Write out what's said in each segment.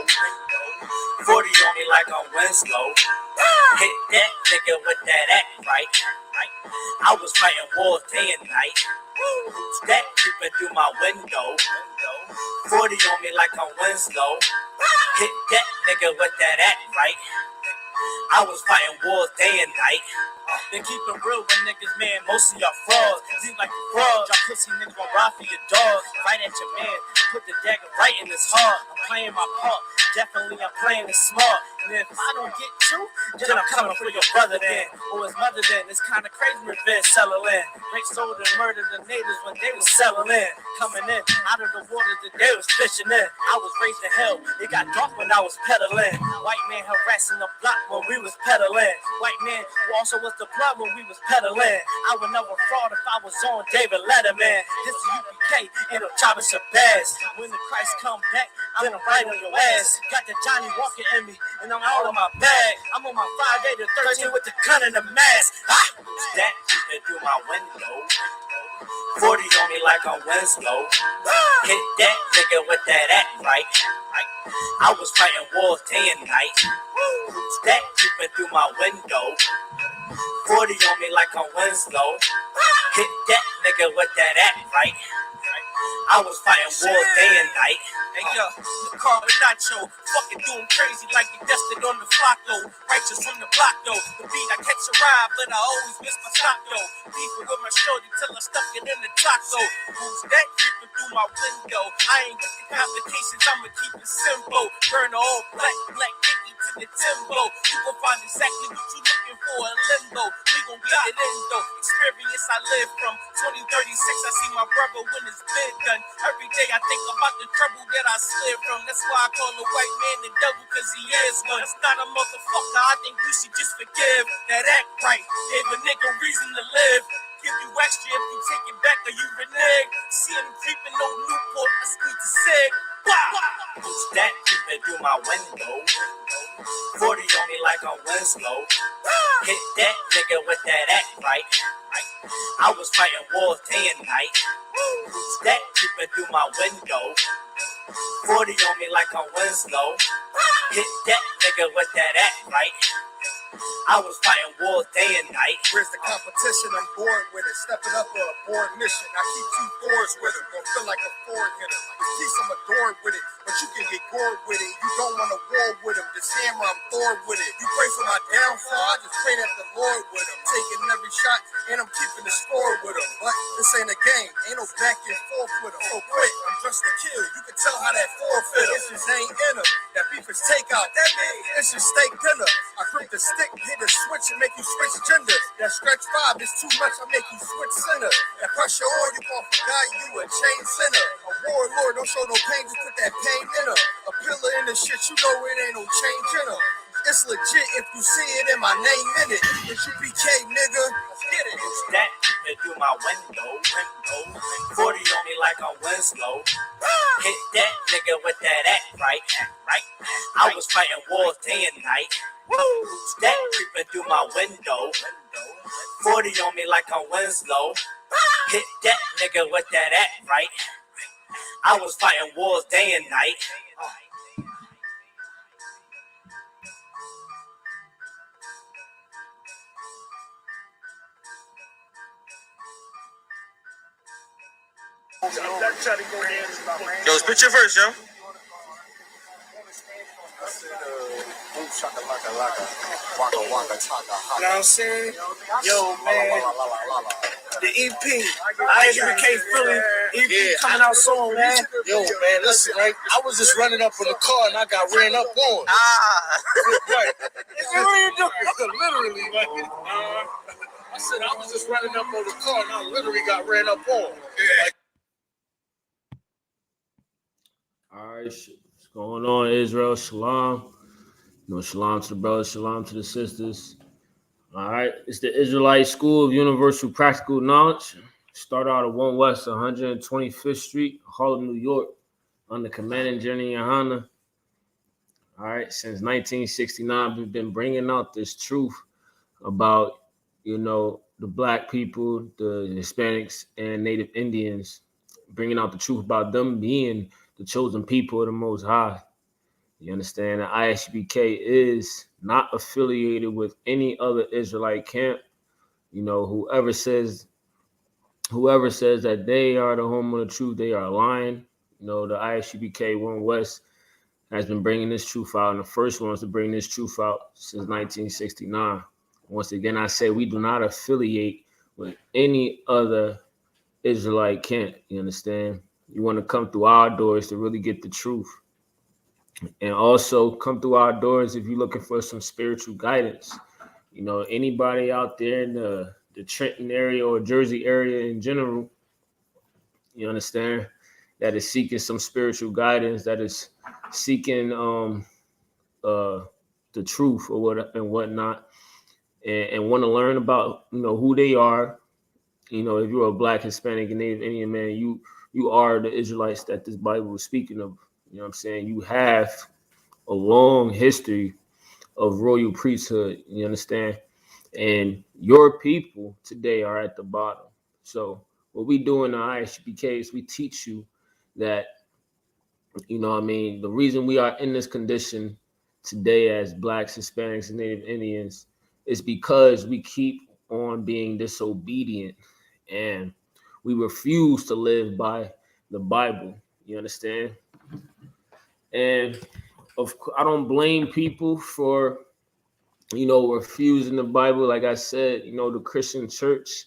40 on me like I'm Winslow. Hit that nigga with that act right. I was fighting wars day and night. That creeping through my window. 40 on me like I'm Winslow. Hit that nigga with that act right. I was fighting wars day and night. Then keep it real with niggas, man. Most of y'all frauds. Seem like you frauds. Y'all pussy niggas gon' ride for your dog. Fight at your man. Put the dagger right in his heart. I'm playing my part. Definitely I'm playing it smart. And if I don't get you, then I'm coming for your brother then. Or his mother then. It's kinda crazy revenge selling in. They sold and murdered the natives when they was selling in. Coming in out of the water that they was fishing in. I was raised in hell. It got dark when I was pedaling. White man harassing the block when we was pedaling. White man who also was the blood when we was pedaling. I would never fraud if I was on David Letterman. This is UPK and I'm chopping Shabazz. When the Christ come back, I'm gonna ride on your ass. Got the Johnny Walker in me, and I'm all in my bag. I'm on my 5 day to 13 with the gun and the mask. That creeping through my window. 40 on me like I'm Winslow. Hit that nigga with that act right. I was fighting wars day and night. That creeping through my window. 40 on me like I'm Winslow. Hit that nigga with that act right. I was fighting wars day and night. Hey yo, the Nacho, fucking doing crazy like you destined on the flock though. Righteous from the block though. The beat I catch a ride, but I always miss my stop though. Beefing with my shorty till I stuck it in the taco. Who's that creeping through my window? I ain't get the complications, I'ma keep it simple. Burn the old black Mickey to the Timbo. You gon' find exactly what you looking for in limbo. We gon' get it in though. Experience I live from 2036. I see my brother when it's been done. Every day I think about the trouble that I slid from. That's why I call the white man the devil, cause he is one. That's not a motherfucker, I think we should just forgive. That act right, gave a nigga reason to live. Give you extra if you take it back or you renege. See him creeping, no Newport, I squeeze the cig. Who's that creeping through my window? 40 on me like I'm Winslow. Hit that nigga with that act right. I was fighting wars day and night. Who's that creeping through my window? 40 on me like I'm Winslow. Hit that nigga with that act right. I was fighting wars day and night. Where's the competition? I'm bored with it. Stepping up for a board mission. I keep 2 doors with it. Gonna feel like a forward hitter. With peace, I'm adored with it. But you can get gored with it. You don't want to war with him. This hammer, I'm Thor with it. You pray for my downfall, I just pray that the Lord with him. Taking every shot, and I'm keeping the score with him. But this ain't a game. Ain't no back and forth with him. So quick, I'm just a kill. You can tell how that forfeit. This just ain't in him. That beef is takeout. That means it's just steak dinner. I grip the stick, hit the switch and make you switch genders. That stretch 5 is too much, I make you switch center. That pressure on you gon' forget you a chain center. A warlord don't show no pain, just put that pain in her. A pillar in the shit, you know it ain't no change in her. It's legit if you see it in my name in it. It's UPK, nigga. Let's get it. Who's that creeping through my window? 40 on me like I'm Winslow. Hit that nigga with that act right. I was fighting wars day and night. Who's that creeping through my window? 40 on me like I'm Winslow. Hit that nigga with that act right. I was fighting wars day and night. Yo, spit your verse, yo. You know what I'm saying? Yo, man. The EP, ISUPK Philly, EP coming out soon, man. Yo, man, listen, right? I was just running up in the car and I got ran up on. Right. What are you doing? Literally, man. I said I was just running up on the car and I literally got ran up on. Like, all right, what's going on, Israel? Shalom. Shalom to the brothers, shalom to the sisters. All right, it's the Israelite School of Universal Practical Knowledge. Start out at 1 West 125th Street, Harlem, New York, under Commanding General Yohana. All right, since 1969, we've been bringing out this truth about, the Black people, the Hispanics, and Native Indians, bringing out the truth about them being the chosen people of the Most High. You understand? The ISUPK is not affiliated with any other Israelite camp. You know, whoever says that they are the home of the truth, they are lying. You know, the ISUPK One West has been bringing this truth out, and the first ones to bring this truth out since 1969. Once again, I say we do not affiliate with any other Israelite camp. You understand? You want to come through our doors to really get the truth. And also come through our doors if you're looking for some spiritual guidance. You know, anybody out there in the Trenton area or Jersey area in general, you understand, that is seeking some spiritual guidance, that is seeking the truth or what and whatnot, and want to learn about, you know, who they are. You know, if you're a Black, Hispanic, and Native Indian man, you are the Israelites that this Bible is speaking of. You know what I'm saying? You have a long history of royal priesthood. You understand? And your people today are at the bottom. So what we do in the ISUPK is we teach you that, you know what I mean, the reason we are in this condition today as Blacks, Hispanics, and Native Indians is because we keep on being disobedient and we refuse to live by the Bible. You understand? And I don't blame people for, you know, refusing the Bible. Like I said, you know, the Christian church,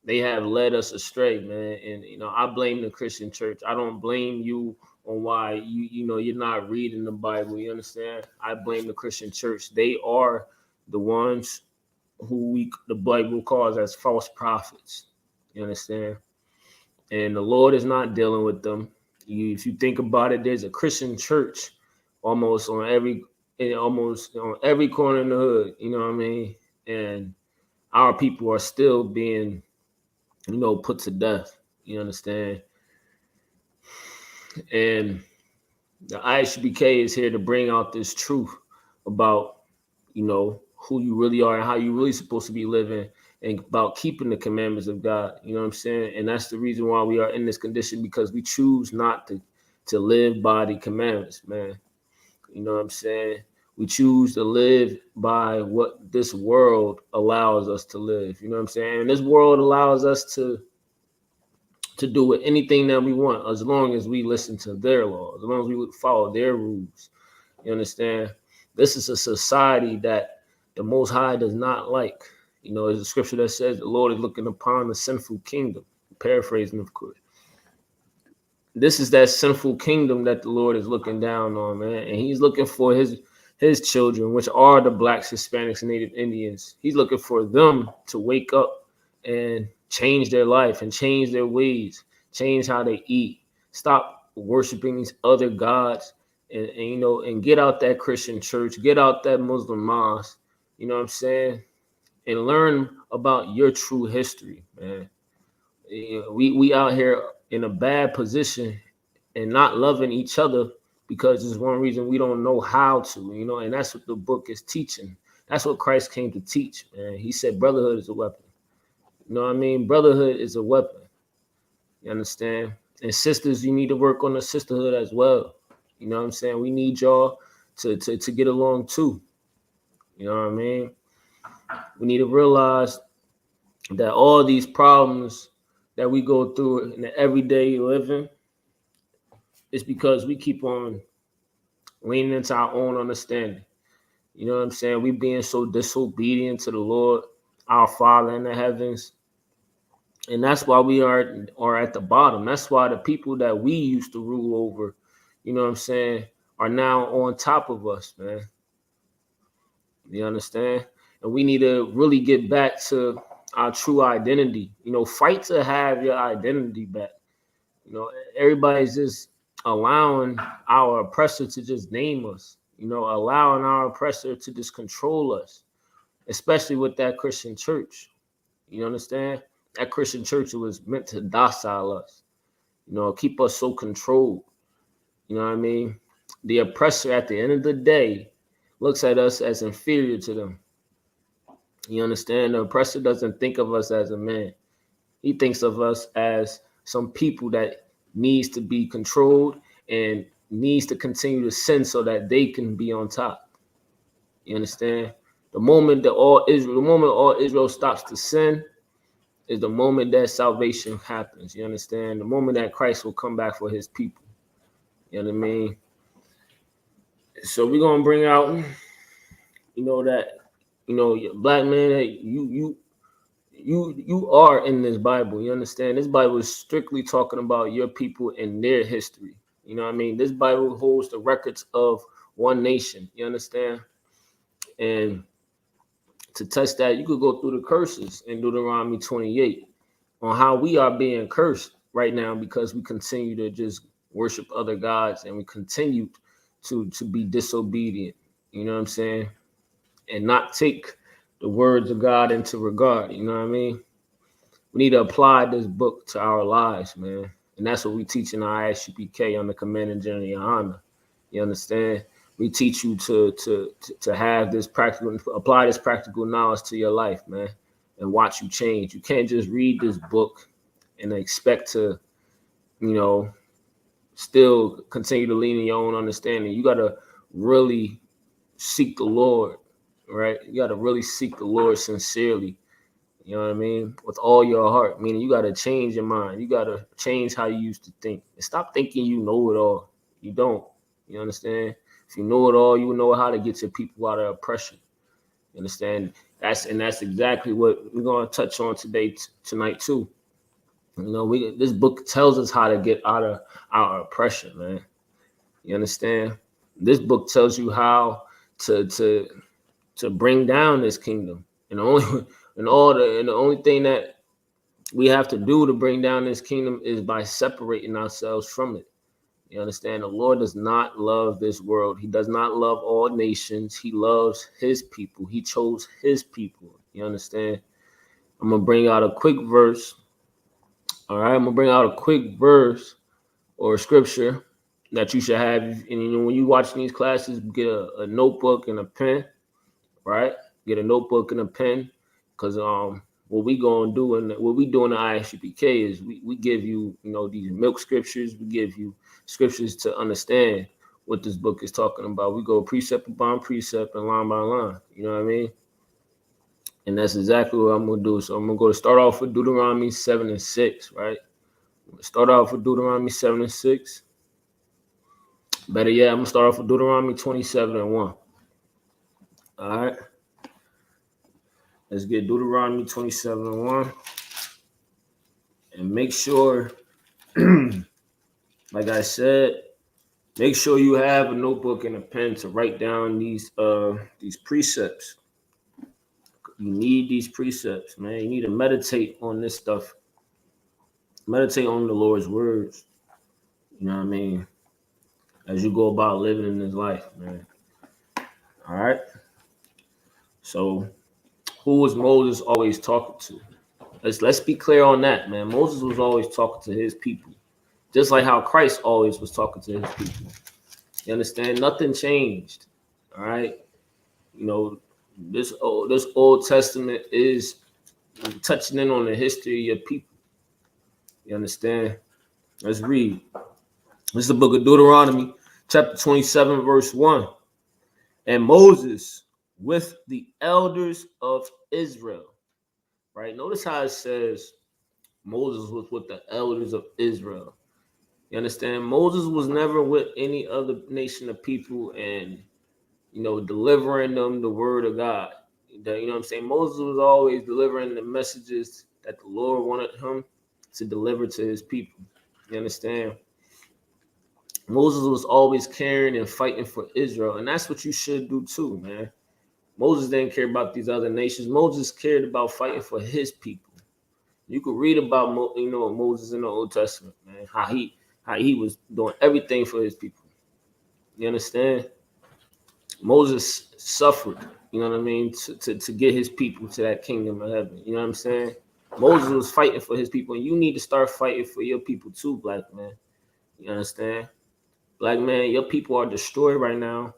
they have led us astray, man. And, you know, I blame the Christian church. I don't blame you on why you know, you're not reading the Bible. You understand? I blame the Christian church. They are the ones who the Bible calls as false prophets. You understand? And the Lord is not dealing with them. If you think about it, there's a Christian church almost on every corner in the hood. You know what I mean? And our people are still being, you know, put to death. You understand? And the ISUPK is here to bring out this truth about, you know, who you really are and how you really supposed to be living, and about keeping the commandments of God. You know what I'm saying? And that's the reason why we are in this condition, because we choose not to live by the commandments, man. You know what I'm saying? We choose to live by what this world allows us to live. You know what I'm saying? And this world allows us to do anything that we want, as long as we listen to their laws, as long as we follow their rules. You understand? This is a society that the Most High does not like. You know, there's a scripture that says the Lord is looking upon the sinful kingdom. Paraphrasing, of course. This is that sinful kingdom that the Lord is looking down on, man. And he's looking for his children, which are the Blacks, Hispanics, and Native Indians. He's looking for them to wake up and change their life and change their ways, change how they eat, stop worshiping these other gods, and you know, and get out that Christian church, get out that Muslim mosque, you know what I'm saying, and learn about your true history, man. We out here in a bad position and not loving each other because it's one reason we don't know how to, you know, and that's what the book is teaching. That's what Christ came to teach, man. He said brotherhood is a weapon. You know what I mean? Brotherhood is a weapon. You understand? And sisters, you need to work on the sisterhood as well. You know what I'm saying? We need y'all to get along too. You know what I mean? We need to realize that all these problems that we go through in the everyday living is because we keep on leaning into our own understanding. You know what I'm saying? We being so disobedient to the Lord, our Father in the heavens. And that's why we are at the bottom. That's why the people that we used to rule over, you know what I'm saying, are now on top of us, man. You understand? And we need to really get back to our true identity. You know, fight to have your identity back. You know, everybody's just allowing our oppressor to just name us, you know, allowing our oppressor to just control us, especially with that Christian church. You understand? That Christian church was meant to docile us, you know, keep us so controlled. You know what I mean? The oppressor at the end of the day looks at us as inferior to them. You understand? The oppressor doesn't think of us as a man. He thinks of us as some people that needs to be controlled and needs to continue to sin so that they can be on top. You understand? The moment all Israel stops to sin is the moment that salvation happens. You understand? The moment that Christ will come back for his people. You know what I mean? So we're gonna bring out, Blackman, hey, you are in this Bible. You understand? This Bible is strictly talking about your people and their history. You know what I mean? This Bible holds the records of one nation. You understand? And to test that, you could go through the curses in Deuteronomy 28 on how we are being cursed right now because we continue to just worship other gods and we continue to be disobedient. You know what I'm saying? And not take the words of God into regard. You know what I mean? We need to apply this book to our lives, man. And that's what we teach in our ISUPK on the Command and General Yohana. You understand? We teach you to have this practical, apply this practical knowledge to your life, man, and watch you change. You can't just read this book and expect to, still continue to lean in your own understanding. You got to really seek the Lord, right? You got to really seek the Lord sincerely. You know what I mean? With all your heart, meaning you got to change your mind. You got to change how you used to think. And stop thinking you know it all. You don't. You understand? If you know it all, you know how to get your people out of oppression. You understand? That's exactly what we're going to touch on tonight too. This book tells us how to get out of our oppression, man. You understand? This book tells you how to bring down this kingdom. And the only thing that we have to do to bring down this kingdom is by separating ourselves from it. You understand? The Lord does not love this world. He does not love all nations. He loves his people. He chose his people. You understand? I'm going to bring out a quick verse. All right? I'm going to bring out a quick verse or scripture that you should have. And when you watch these classes, get a notebook and a pen, right? Get a notebook and a pen, because what we gonna do and what we do in the ISUPK is we give you these milk scriptures. We give you scriptures to understand what this book is talking about. We go precept upon precept and line by line. You know what I mean? And that's exactly what I'm gonna do. So I'm gonna start off with Deuteronomy 7 and 6, right? Start off with Deuteronomy 7 and 6. Better yet, I'm gonna start off with Deuteronomy 27 and 1. All right. Let's get Deuteronomy 27 and 1. And make sure, like I said, make sure you have a notebook and a pen to write down these precepts. You need these precepts, man. You need to meditate on this stuff. Meditate on the Lord's words. You know what I mean? As you go about living in this life, man. All right. So, who was Moses always talking to? Let's be clear on that, man. Moses was always talking to his people, just like how Christ always was talking to his people. You understand? Nothing changed. All right. This Old Testament is touching in on the history of your people. You understand? Let's read. This is the book of Deuteronomy, chapter 27, verse 1. And Moses with the elders of Israel. Right? Notice how it says Moses was with the elders of Israel. You understand? Moses was never with any other nation of people and, delivering them the word of God. You know what I'm saying? Moses was always delivering the messages that the Lord wanted him to deliver to his people. You understand? Moses was always caring and fighting for Israel. And that's what you should do too, man. Moses didn't care about these other nations. Moses cared about fighting for his people. You could read about Moses in the Old Testament, man, how he was doing everything for his people. You understand? Moses suffered, you know what I mean, to get his people to that kingdom of heaven. You know what I'm saying? Moses was fighting for his people, and you need to start fighting for your people too, black man. You understand? Black man, your people are destroyed right now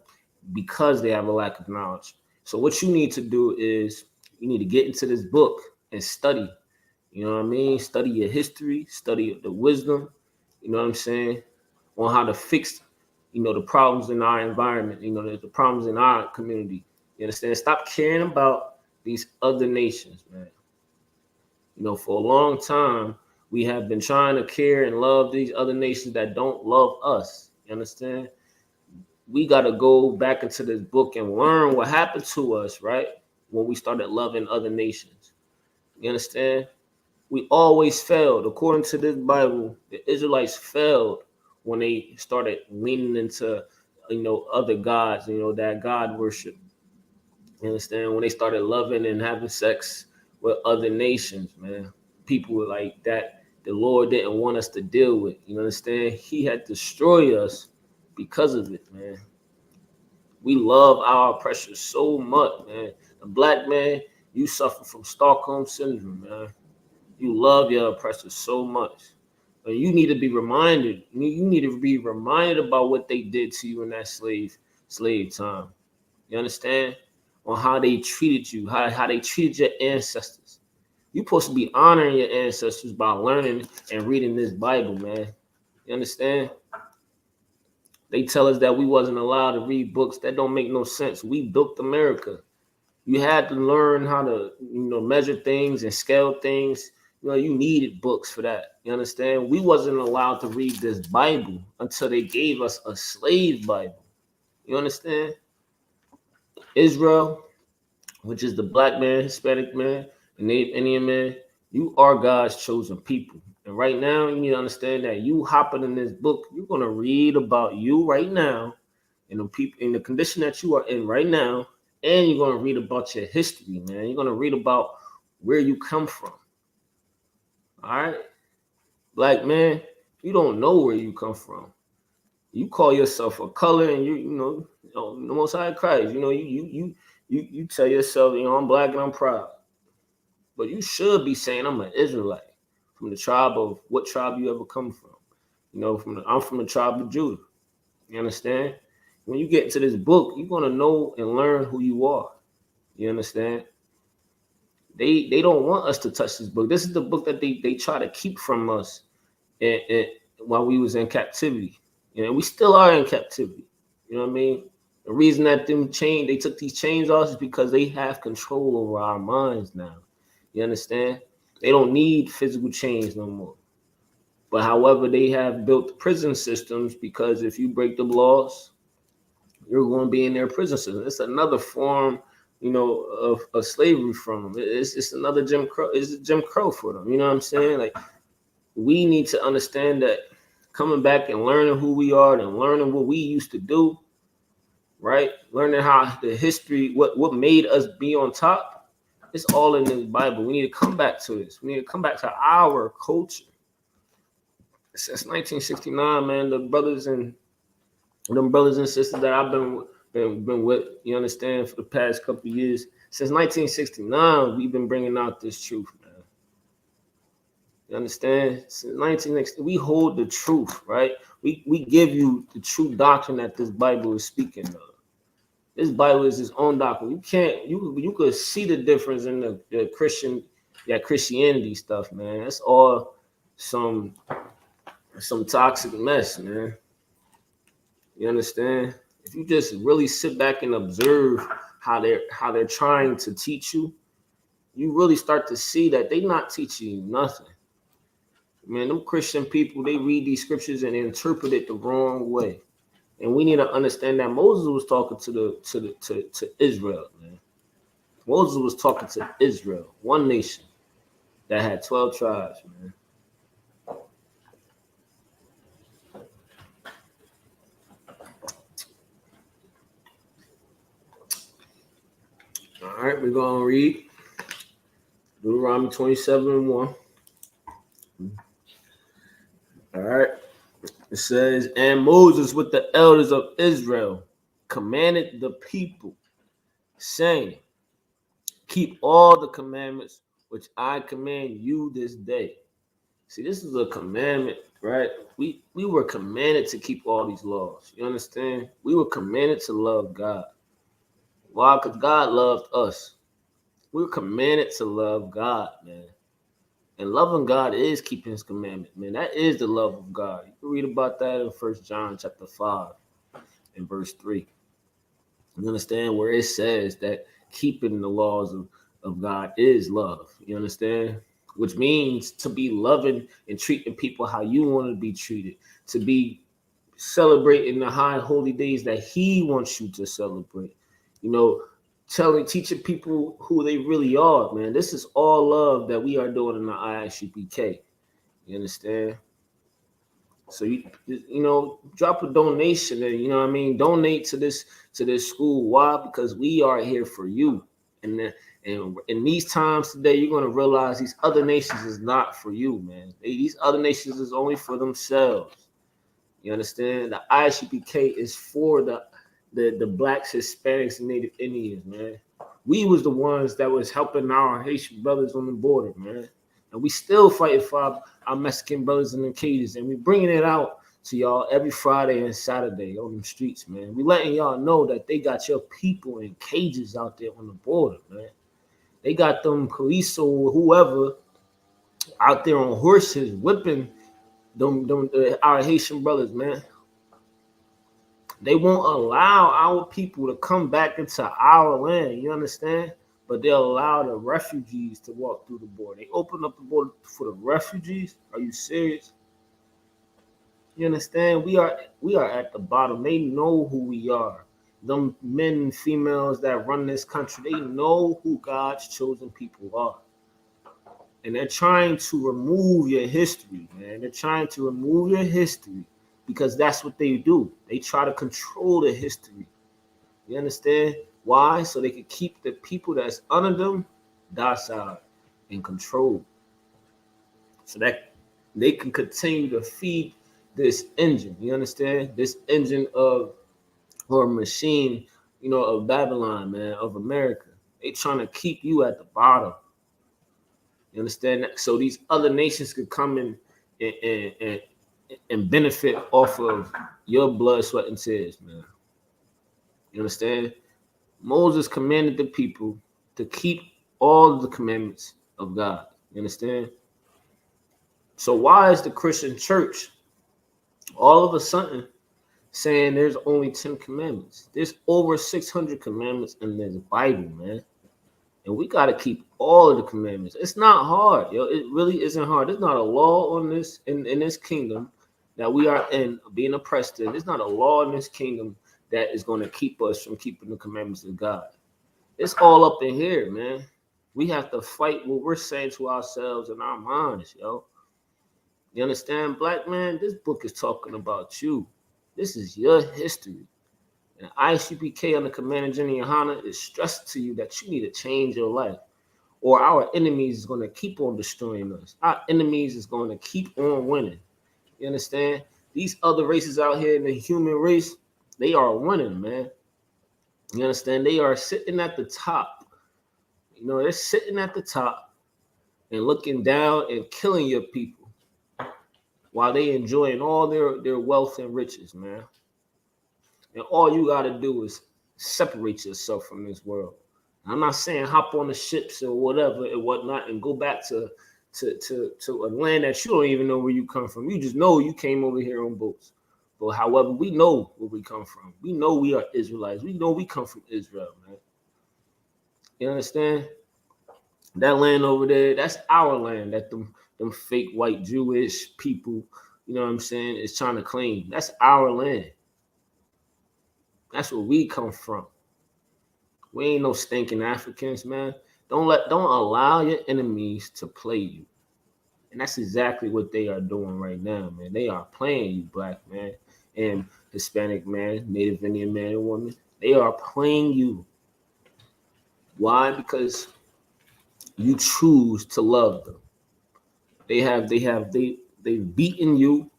because they have a lack of knowledge. So what you need to do is you need to get into this book and study. You know what I mean? Study your history, study the wisdom, you know what I'm saying, on how to fix the problems in our environment, the problems in our community. You understand? Stop caring about these other nations, man. For a long time, we have been trying to care and love these other nations that don't love us. You understand? We got to go back into this book and learn what happened to us, right? When we started loving other nations. You understand? We always failed. According to this Bible, the Israelites failed when they started leaning into, other gods, that God worship. You understand? When they started loving and having sex with other nations, man. People like that the Lord didn't want us to deal with. You understand? He had destroyed us because of it, man. We love our oppressors so much, man. The black man, you suffer from Stockholm syndrome, man. You love your oppressors so much. But you need to be reminded. You need to be reminded about what they did to you in that slave time. You understand? On how they treated you, how they treated your ancestors. You're supposed to be honoring your ancestors by learning and reading this Bible, man. You understand? They tell us that we wasn't allowed to read books. That don't make no sense. We built America. You had to learn how to, measure things and scale things. You needed books for that. You understand? We wasn't allowed to read this Bible until they gave us a slave Bible. You understand? Israel, which is the black man, Hispanic man, the Native Indian man, you are God's chosen people. And right now, you need to understand that you hopping in this book, you're going to read about you right now and the people in the condition that you are in right now, and you're going to read about your history, man. You're going to read about where you come from. All right? Black man, you don't know where you come from. You call yourself a color, and the Most High Christ. You tell yourself, I'm black and I'm proud. But you should be saying I'm an Israelite from the tribe of what tribe you ever come from. I'm from the tribe of Judah. You understand? When you get into this book, you're gonna know and learn who you are. You understand? They don't want us to touch this book. This is the book that they try to keep from us and while we was in captivity. We still are in captivity. You know what I mean? The reason that they took these chains off is because they have control over our minds now. You understand? They don't need physical chains no more. But however, they have built prison systems because if you break the laws, you're going to be in their prison system. It's another form, of slavery from them. It's another Jim Crow. It's Jim Crow for them. You know what I'm saying? Like, we need to understand that coming back and learning who we are and learning what we used to do, right? Learning how the history, what made us be on top, it's all in the Bible. We need to come back to this. We need to come back to our culture. Since 1969, man, them brothers and sisters that I've been with, you understand, for the past couple of years. Since 1969, we've been bringing out this truth, man. You understand? Since 1960, we hold the truth, right? We give you the true doctrine that this Bible is speaking of. This Bible is its own doctrine. You could see the difference in the Christianity stuff, man. That's all some toxic mess, man. You understand? If you just really sit back and observe how they're trying to teach you, you really start to see that they're not teaching you nothing. Man, them Christian people, they read these scriptures and interpret it the wrong way. And we need to understand that Moses was talking to Israel, man. Moses was talking to Israel, one nation that had 12 tribes, man. All right, we're going to read Deuteronomy 27:1. All right. It says, and Moses with the elders of Israel commanded the people, saying, keep all the commandments which I command you this day. See, this is a commandment, right? We were commanded to keep all these laws. You understand? We were commanded to love God. Why? Because God loved us. We were commanded to love God, man. And loving God is keeping his commandment, man. That is the love of God. You can read about that in 1 John chapter 5. in verse 3. You understand? Where it says that keeping the laws of God is love. You understand? Which means to be loving and treating people how you want to be treated, to be celebrating the high holy days that he wants you to celebrate. You know, teaching people who they really are, man. This is all love that we are doing in the ISUPK. You understand? So you know, drop a donation and you know what I mean, donate to this school. Why? Because we are here for you. And in these times today, you're gonna realize these other nations is not for you, man. These other nations is only for themselves. You understand? The ISUPK is for the blacks, Hispanics, and Native Indians, man. We was the ones that was helping our Haitian brothers on the border, man. And we still fighting for our Mexican brothers in the cages. And we bringing it out to y'all every Friday and Saturday on the streets, man. We letting y'all know that they got your people in cages out there on the border, man. They got them police or whoever out there on horses whipping our Haitian brothers, man. They won't allow our people to come back into our land, you understand? But they'll allow the refugees to walk through the border. They open up the border for the refugees. Are you serious? You understand? We are at the bottom. They know who we are. Them men and females that run this country, they know who God's chosen people are. And they're trying to remove your history, man. They're trying to remove your history because that's what they do. They try to control the history. You understand? Why? So they can keep the people that's under them docile and controlled. So that they can continue to feed this engine. You understand? This engine or machine, you know, of Babylon, man, of America. They trying to keep you at the bottom. You understand that? So these other nations could come in and benefit off of your blood, sweat, and tears, man. You understand? Moses commanded the people to keep all of the commandments of God. You understand? So why is the Christian church all of a sudden saying there's only 10 commandments? There's over 600 commandments in this Bible, man. And we got to keep all of the commandments. It's not hard, yo. It really isn't hard. There's not a law on this in this kingdom that we are in being oppressed in. There's not a law in this kingdom that is going to keep us from keeping the commandments of God. It's all up in here, man. We have to fight what we're saying to ourselves in our minds, yo. You understand, black man? This book is talking about you. This is your history. And ISUPK under Commander Jenny Yohana is stressing to you that you need to change your life, or our enemies is going to keep on destroying us. Our enemies is going to keep on winning. You understand? These other races out here in the human race, they are winning, man. You understand? They are sitting at the top. You know, they're sitting at the top and looking down and killing your people while they enjoying all their wealth and riches, man. And all you got to do is separate yourself from this world. I'm not saying hop on the ships or whatever and whatnot and go back to a land that you don't even know where you come from. You just know you came over here on boats. But however, we know where we come from. We know we are Israelites. We know we come from Israel, man. You understand? That land over there, that's our land that them fake white Jewish people, you know what I'm saying, is trying to claim. That's our land. That's where we come from. We ain't no stinking Africans, man. Don't allow your enemies to play you. And that's exactly what they are doing right now, man. They are playing you, black man and Hispanic man, Native Indian man and woman. They are playing you. Why? Because you choose to love them. They've beaten you,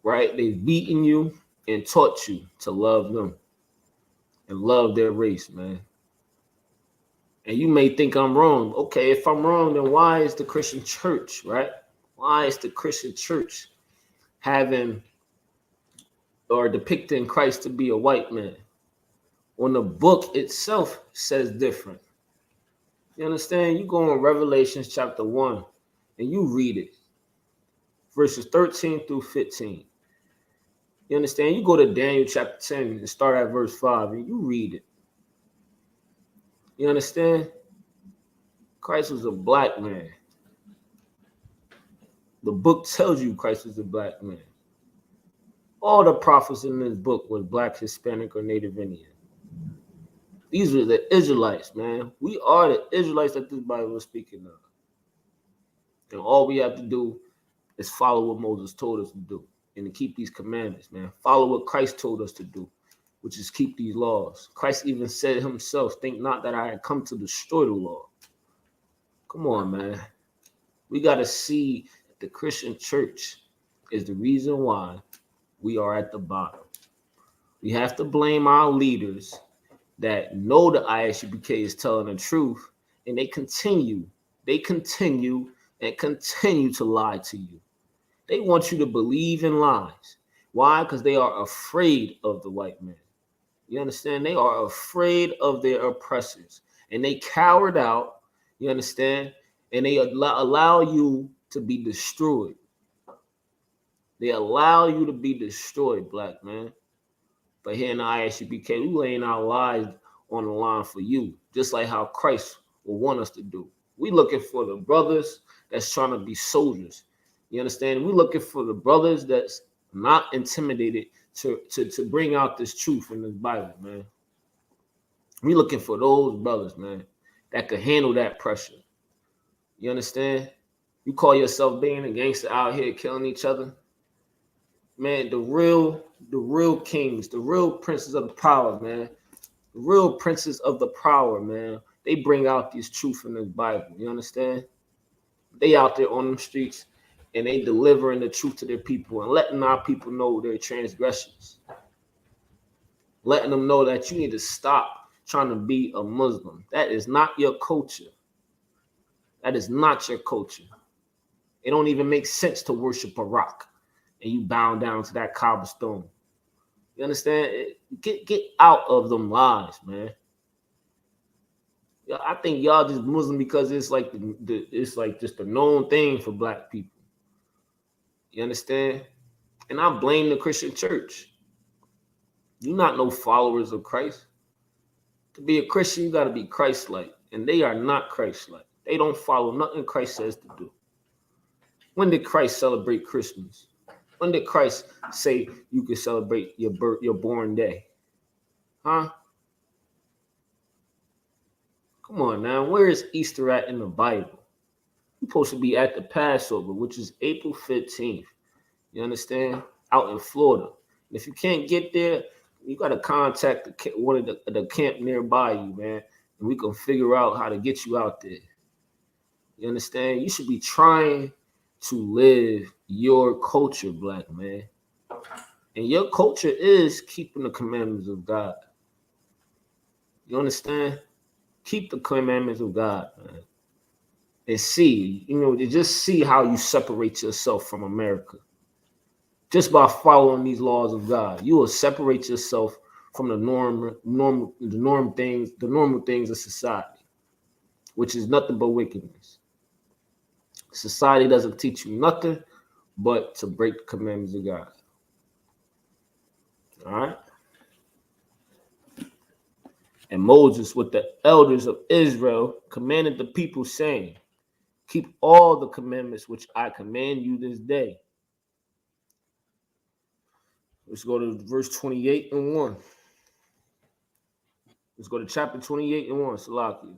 right? They've beaten you and taught you to love them and love their race, man. And you may think I'm wrong. Okay, if I'm wrong, then why is the Christian church, right? Why is the Christian church having or depicting Christ to be a white man when the book itself says different? You understand? You go in Revelations chapter 1 and you read it, verses 13 through 15. You understand? You go to Daniel chapter 10 and start at verse 5 and you read it. You understand? Christ was a black man. The book tells you Christ was a black man. All the prophets in this book was black, Hispanic, or Native Indian. These were the Israelites, man. We are the Israelites that this Bible is speaking of. And all we have to do is follow what Moses told us to do and to keep these commandments, man. Follow what Christ told us to do, which is keep these laws. Christ even said himself, think not that I had come to destroy the law. Come on, man. We got to see the Christian church is the reason why we are at the bottom. We have to blame our leaders that know the ISUPK is telling the truth, and they continue and continue to lie to you. They want you to believe in lies. Why? Because they are afraid of the white man. You understand? They are afraid of their oppressors, and they cowered out. You understand? And they allow you to be destroyed. They allow you to be destroyed, black man. But here in the ISUPK, we laying our lives on the line for you, just like how Christ will want us to do. We looking for the brothers that's trying to be soldiers. You understand? We looking for the brothers that's not intimidated to bring out this truth in this Bible, man. We looking for those brothers, man, that could handle that pressure. You understand? You call yourself being a gangster out here killing each other. Man, the real kings, the real princes of the power, man. The real princes of the power, man. They bring out this truth in this Bible. You understand? They out there on them streets and they delivering the truth to their people and letting our people know their transgressions. Letting them know that you need to stop trying to be a Muslim. That is not your culture. That is not your culture. It don't even make sense to worship a rock and you bow down to that cobblestone. You understand? Get out of them lies, man. I think y'all just Muslim because it's like it's like just a known thing for black people. You understand? And I blame the Christian church. You're not no followers of Christ. To be a Christian, you got to be Christ-like. And they are not Christ-like. They don't follow nothing Christ says to do. When did Christ celebrate Christmas? When did Christ say you can celebrate your born day? Huh? Come on now. Where is Easter at in the Bible? You're supposed to be at the Passover, which is April 15th. You understand? Out in Florida. And if you can't get there, you got to contact one of the camp nearby you, man. And we can figure out how to get you out there. You understand? You should be trying to live your culture, black man. And your culture is keeping the commandments of God. You understand? Keep the commandments of God, man. And see, just see how you separate yourself from America. Just by following these laws of God, you will separate yourself from the normal things of society, which is nothing but wickedness. Society doesn't teach you nothing but to break the commandments of God. All right? And Moses, with the elders of Israel, commanded the people, saying, keep all the commandments which I command you this day. Let's go to verse 28 and 1. Let's go to chapter 28 and 1, Salaki.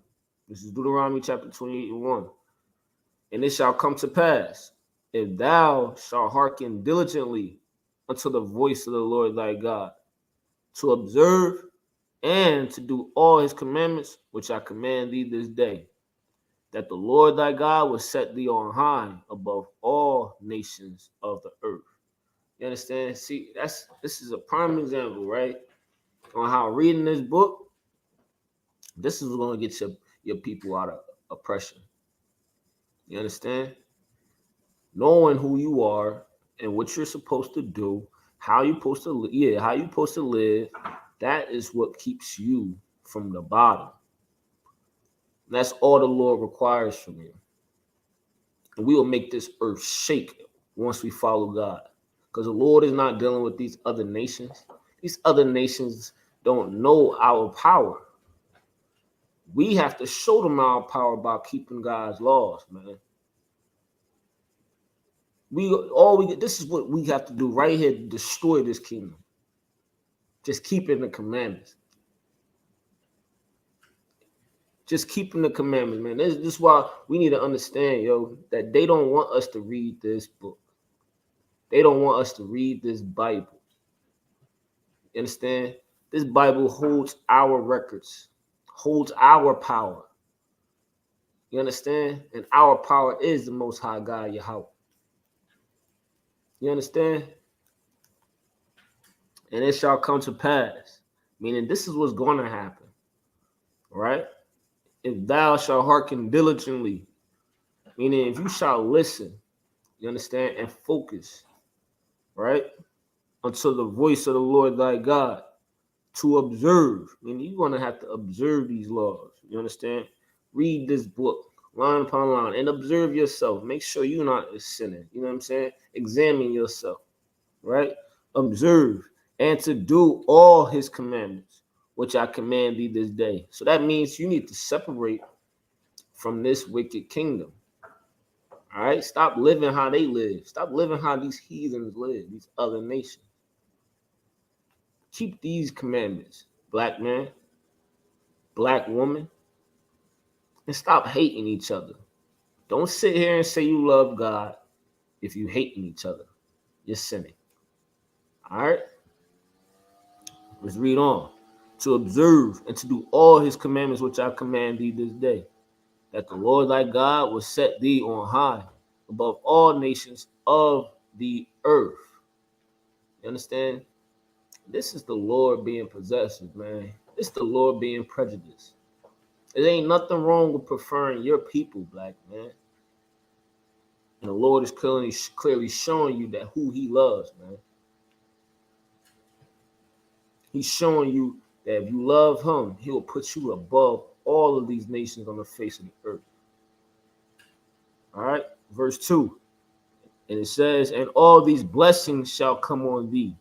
This is Deuteronomy chapter 28 and 1. And it shall come to pass, if thou shalt hearken diligently unto the voice of the Lord thy God, to observe and to do all his commandments, which I command thee this day, that the Lord thy God will set thee on high above all nations of the earth. You understand? See, this is a prime example, right? On how reading this book, this is going to get your people out of oppression. You understand? Knowing who you are and what you're supposed to do, how you're supposed to live, that is what keeps you from the bottom. That's all the Lord requires from you. And we will make this earth shake once we follow God. because the Lord is not dealing with these other nations. These other nations don't know our power. We have to show them our power by keeping God's laws, man. This is what we have to do right here to destroy this kingdom. Just keeping the commandments. Just keeping the commandments, man. This is why we need to understand, yo, that they don't want us to read this book. They don't want us to read this Bible. You understand? This Bible holds our records, holds our power. You understand? And our power is the Most High God, Yahweh. You understand? And it shall come to pass. Meaning this is what's going to happen. Right? If thou shalt hearken diligently. Meaning if you shall listen. You understand? And focus. Right? Unto the voice of the Lord thy God. To observe. Meaning you're going to have to observe these laws. You understand? Read this book. Line upon line. And observe yourself. Make sure you're not sinning. You know what I'm saying? Examine yourself. Right? Observe and to do all his commandments, which I command thee this day. So that means you need to separate from this wicked kingdom. All right? Stop living how they live. Stop living how these heathens live, these other nations. Keep these commandments, black man, black woman, and stop hating each other. Don't sit here and say you love God if you hating each other. You're sinning. All right? Let's read on. To observe and to do all his commandments which I command thee this day, that the Lord thy God will set thee on high above all nations of the earth. You understand? This is the Lord being possessive, man. This is the Lord being prejudiced. There ain't nothing wrong with preferring your people, black man. And the Lord is clearly showing you that who he loves, man. He's showing you that if you love him, he will put you above all of these nations on the face of the earth. All right, verse 2. And it says, and all these blessings shall come on thee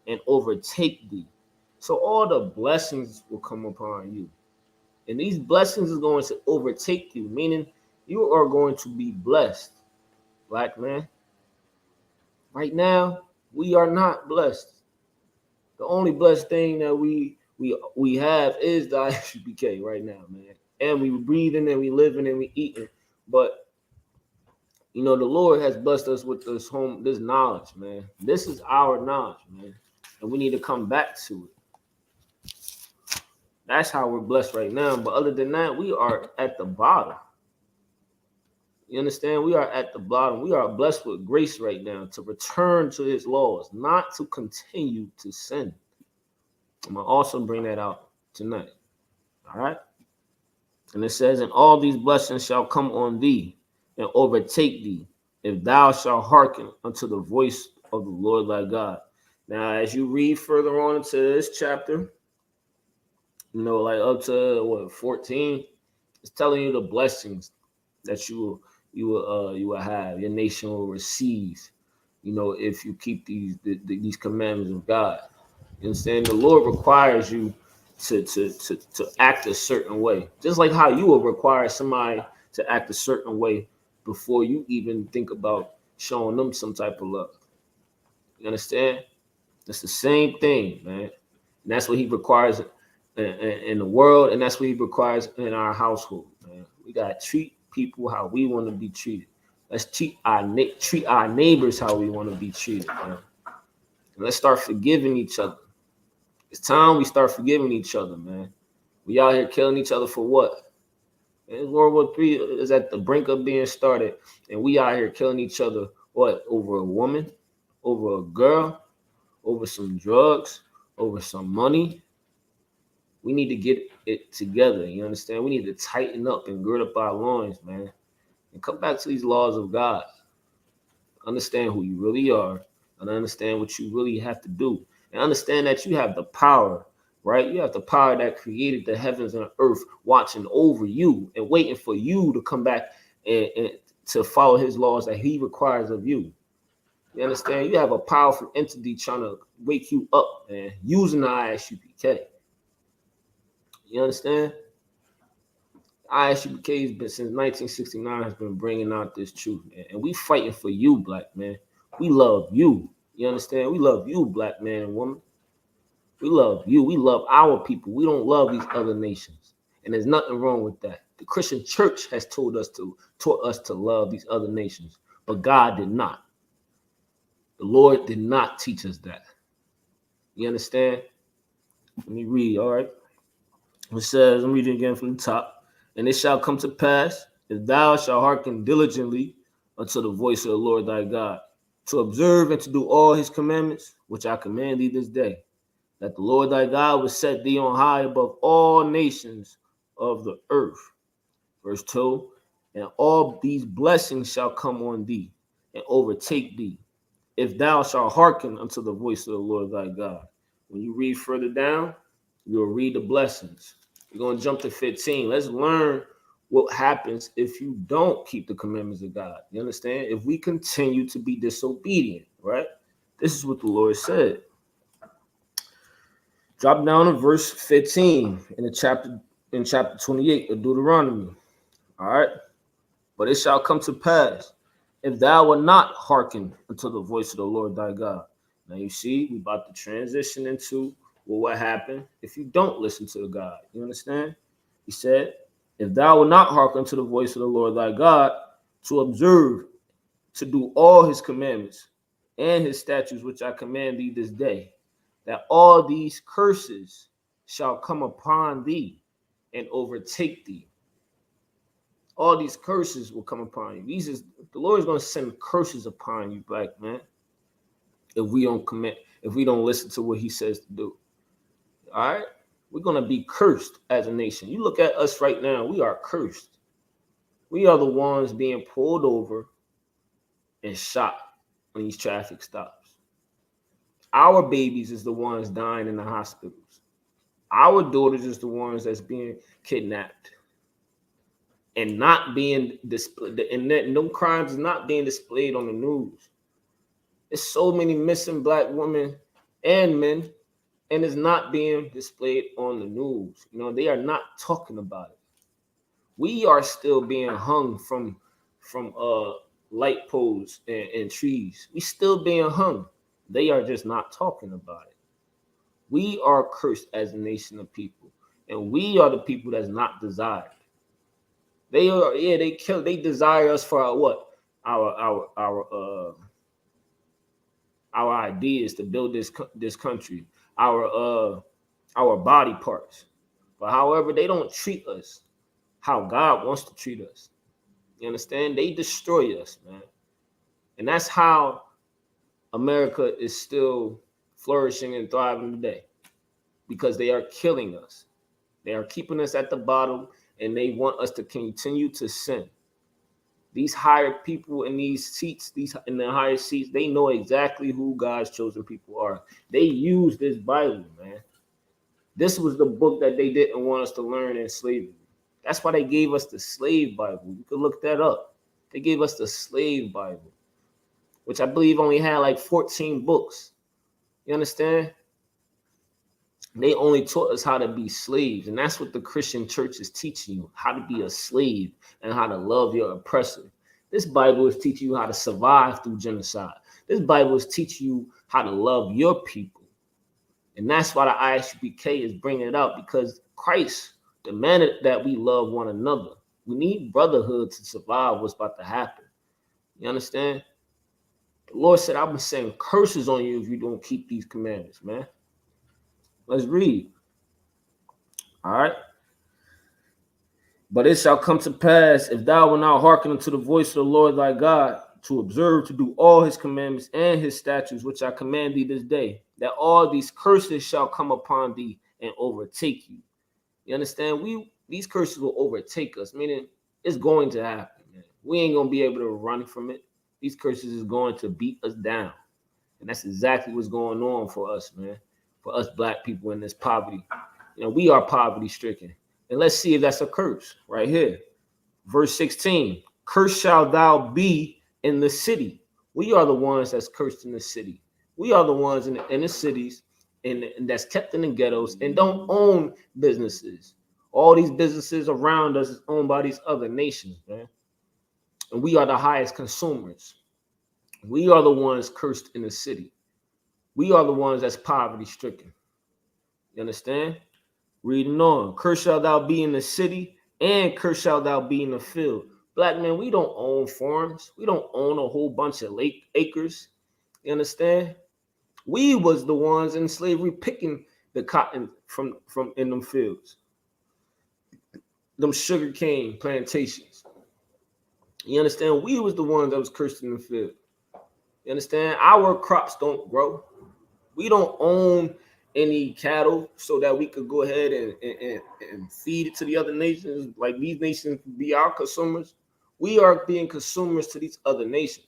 and overtake thee. So all the blessings will come upon you. And these blessings is going to overtake you, meaning you are going to be blessed, black man. Right now, we are not blessed. The only blessed thing that we have is the ISUPK right now, man. And we breathing and we living and we eating. But you know, the Lord has blessed us with this knowledge, man. This is our knowledge, man. And we need to come back to it. That's how we're blessed right now. But other than that, we are at the bottom. You understand? We are at the bottom. We are blessed with grace right now to return to his laws, not to continue to sin. I'm going to also bring that out tonight. All right? And it says, and all these blessings shall come on thee and overtake thee, if thou shalt hearken unto the voice of the Lord thy God. Now, as you read further on into this chapter, you know, like up to 14, it's telling you the blessings that you will have, your nation will receive, you know, if you keep these commandments of God. You understand? The Lord requires you to act a certain way, just like how you will require somebody to act a certain way before you even think about showing them some type of love. You understand? It's the same thing, man. And that's what he requires in the world, and that's what he requires in our household, man. We gotta treat people how we want to be treated. Let's treat our neighbors how we want to be treated, man. And let's start forgiving each other. It's time we start forgiving each other, man. We out here killing each other for what? And World War III is at the brink of being started, and we out here killing each other, what? Over a woman, over a girl, over some drugs, over some money. We need to get it together, you understand? We need to tighten up and gird up our loins, man, and come back to these laws of God. Understand who you really are, and understand what you really have to do, and understand that you have the power. Right? You have the power that created the heavens and the earth watching over you and waiting for you to come back and to follow his laws that he requires of you. You understand? You have a powerful entity trying to wake you up, man, using the ISUPK. You understand? ISUPK has been since 1969 has been bringing out this truth, man. And we fighting for you, black man. We love you. You understand? We love you, black man and woman. We love you. We love our people. We don't love these other nations. And there's nothing wrong with that. The Christian church has taught us to love these other nations, but God did not. The Lord did not teach us that. You understand? Let me read, all right? It says, I'm reading again from the top. And it shall come to pass, if thou shalt hearken diligently unto the voice of the Lord thy God, to observe and to do all his commandments, which I command thee this day, that the Lord thy God will set thee on high above all nations of the earth. Verse 2, and all these blessings shall come on thee and overtake thee, if thou shalt hearken unto the voice of the Lord thy God. When you read further down, you'll read the blessings. We're going to jump to 15. Let's learn what happens if you don't keep the commandments of God. You understand? If we continue to be disobedient, right? This is what the Lord said. Drop down to verse 15 in chapter 28 of Deuteronomy. All right. But it shall come to pass, if thou wilt not hearken unto the voice of the Lord thy God. Now you see, we about to transition into what happened if you don't listen to the God. You understand? He said, if thou wilt not hearken to the voice of the Lord thy God, to observe, to do all his commandments and his statutes, which I command thee this day, that all these curses shall come upon thee and overtake thee. All these curses will come upon you. The Lord is going to send curses upon you, black man, if we don't listen to what he says to do. All right? We're going to be cursed as a nation. You look at us right now, we are cursed. We are the ones being pulled over and shot on these traffic stops. Our babies is the ones dying in the hospitals. Our daughters is the ones that's being kidnapped and not being displayed. And no crimes is not being displayed on the news. There's so many missing black women and men, and it's not being displayed on the news. You know, they are not talking about it. We are still being hung from light poles and trees. We still being hung. They are just not talking about it. We are cursed as a nation of people, and we are the people that's not desired. They desire us for our ideas to build this country, our body parts. But however, they don't treat us how God wants to treat us. You understand? They destroy us, man. And that's how America is still flourishing and thriving today, because they are killing us. They are keeping us at the bottom, and they want us to continue to sin. These higher people in these seats, in the higher seats, they know exactly who God's chosen people are. They use this Bible, man. This was the book that they didn't want us to learn in slavery. That's why they gave us the slave Bible. You can look that up. They gave us the slave Bible, which I believe only had like 14 books. You understand? They only taught us how to be slaves. And that's what the Christian church is teaching you, how to be a slave and how to love your oppressor. This Bible is teaching you how to survive through genocide. This Bible is teaching you how to love your people. And that's why the ISUPK is bringing it out, because Christ demanded that we love one another. We need brotherhood to survive what's about to happen. You understand? The Lord said, I've been saying curses on you if you don't keep these commandments, man. Let's read. All right. But it shall come to pass, if thou wilt not hearken unto the voice of the Lord thy God, to observe, to do all his commandments and his statutes, which I command thee this day, that all these curses shall come upon thee and overtake you. You understand? These curses will overtake us, meaning it's going to happen, man. We ain't going to be able to run from it. These curses is going to beat us down. And that's exactly what's going on for us, man. For us black people in this poverty. You know, we are poverty stricken. And let's see if that's a curse right here. Verse 16, cursed shalt thou be in the city We are the ones that's cursed in the city. We are the ones in the cities and that's kept in the ghettos and don't own businesses. All these businesses around us is owned by these other nations, man. And we are the highest consumers. We are the ones cursed in the city. We are the ones that's poverty stricken. You understand? Reading on. Cursed shalt thou be in the city, and cursed shalt thou be in the field. Black men, we don't own farms. We don't own a whole bunch of acres. You understand? We was the ones in slavery picking the cotton from in them fields, them sugar cane plantations. You understand? We was the ones that was cursed in the field. You understand? Our crops don't grow. We don't own any cattle so that we could go ahead and feed it to the other nations. Like these nations be our consumers. We are being consumers to these other nations.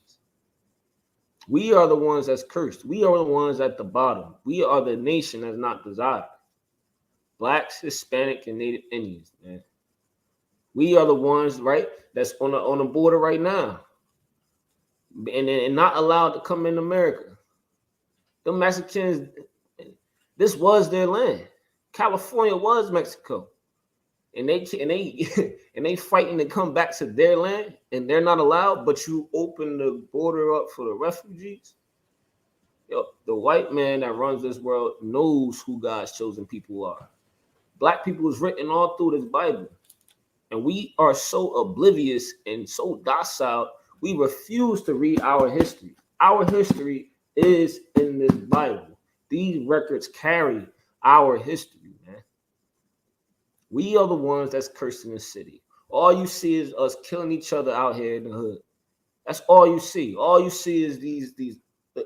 We are the ones that's cursed. We are the ones at the bottom. We are the nation that's not desired. Blacks, Hispanic, and Native Indians, man. We are the ones, right, that's on the border right now. And not allowed to come in America. The Mexicans, this was their land. California was Mexico. And they fighting to come back to their land, and they're not allowed, but you open the border up for the refugees. Yo, the white man that runs this world knows who God's chosen people are. Black people is written all through this Bible. And we are so oblivious and so docile, we refuse to read our history. Our history is in this Bible. These records carry our history, man. We are the ones that's cursed in the city. All you see is us killing each other out here in the hood. That's all you see. All you see is these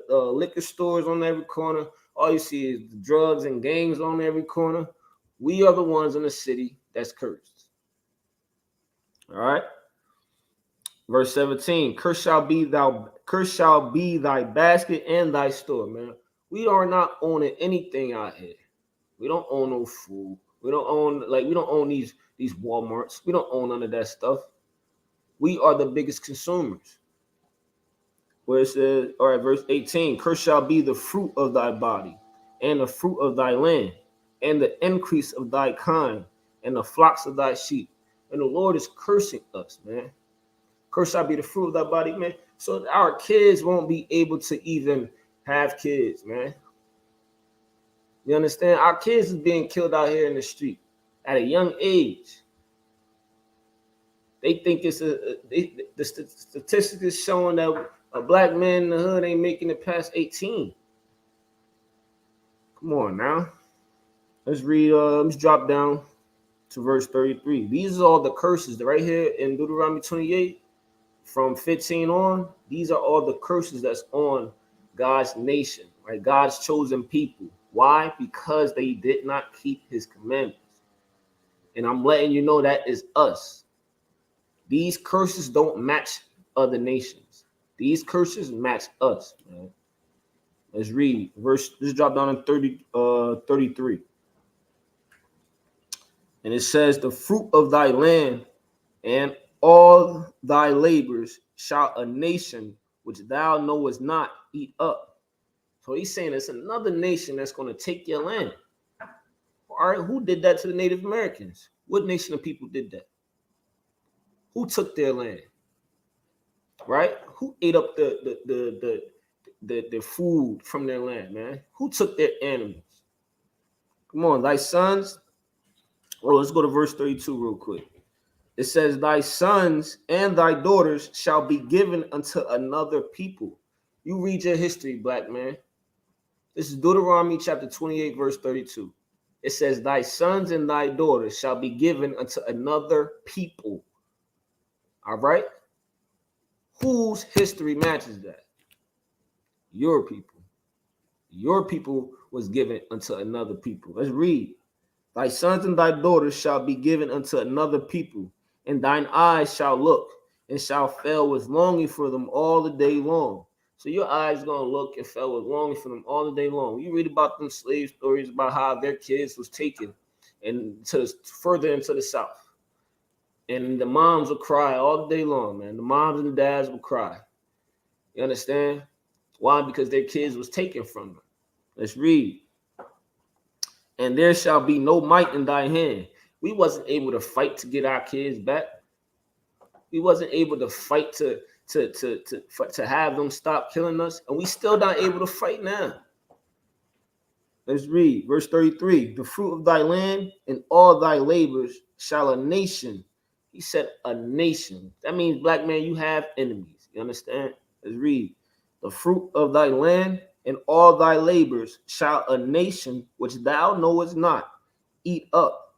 liquor stores on every corner. All you see is the drugs and gangs on every corner. We are the ones in the city that's cursed. All right. Verse 17, cursed shall be thy basket and thy store, man. We are not owning anything out here. We don't own no food. We don't own these Walmarts. We don't own none of that stuff. We are the biggest consumers. Where it says, all right, verse 18, cursed shall be the fruit of thy body, and the fruit of thy land, and the increase of thy kind, and the flocks of thy sheep. And the Lord is cursing us, man. Cursed shall be the fruit of thy body, man. So our kids won't be able to even have kids, man. You understand? Our kids is being killed out here in the street at a young age. They think it's the statistics is showing that a black man in the hood ain't making it past 18. Come on now. Let's read, let's drop down to verse 33. These are all the curses right here in Deuteronomy 28. From 15 on, these are all the curses that's on God's nation, right? God's chosen people. Why? Because they did not keep his commandments. And I'm letting you know that is us. These curses don't match other nations. These curses match us, man. Let's read. Let's drop down in 33. And it says, the fruit of thy land and all thy labors shall a nation which thou knowest not eat up. So he's saying it's another nation that's going to take your land. All right, who did that to the Native Americans? What nation of people did that? Who took their land? Right? Who ate up the food from their land, man? Who took their animals? Come on, thy sons. Oh, let's go to verse 32 real quick. It says, thy sons and thy daughters shall be given unto another people. You read your history, black man. This is Deuteronomy chapter 28, verse 32. It says, thy sons and thy daughters shall be given unto another people. All right? Whose history matches that? Your people. Your people was given unto another people. Let's read. Thy sons and thy daughters shall be given unto another people, and thine eyes shall look, and shall fail with longing for them all the day long. So your eyes gonna look and fail with longing for them all the day long. You read about them slave stories about how their kids was taken and further into the South. And the moms will cry all day long, man. The moms and the dads will cry. You understand? Why? Because their kids was taken from them. Let's read. And there shall be no might in thy hand. We wasn't able to fight to get our kids back. We wasn't able to fight to have them stop killing us, and we still not able to fight now. Let's read verse 33. The fruit of thy land and all thy labors shall a nation. He said a nation. That means, black man, you have enemies. You understand? Let's read. The fruit of thy land and all thy labors shall a nation which thou knowest not eat up.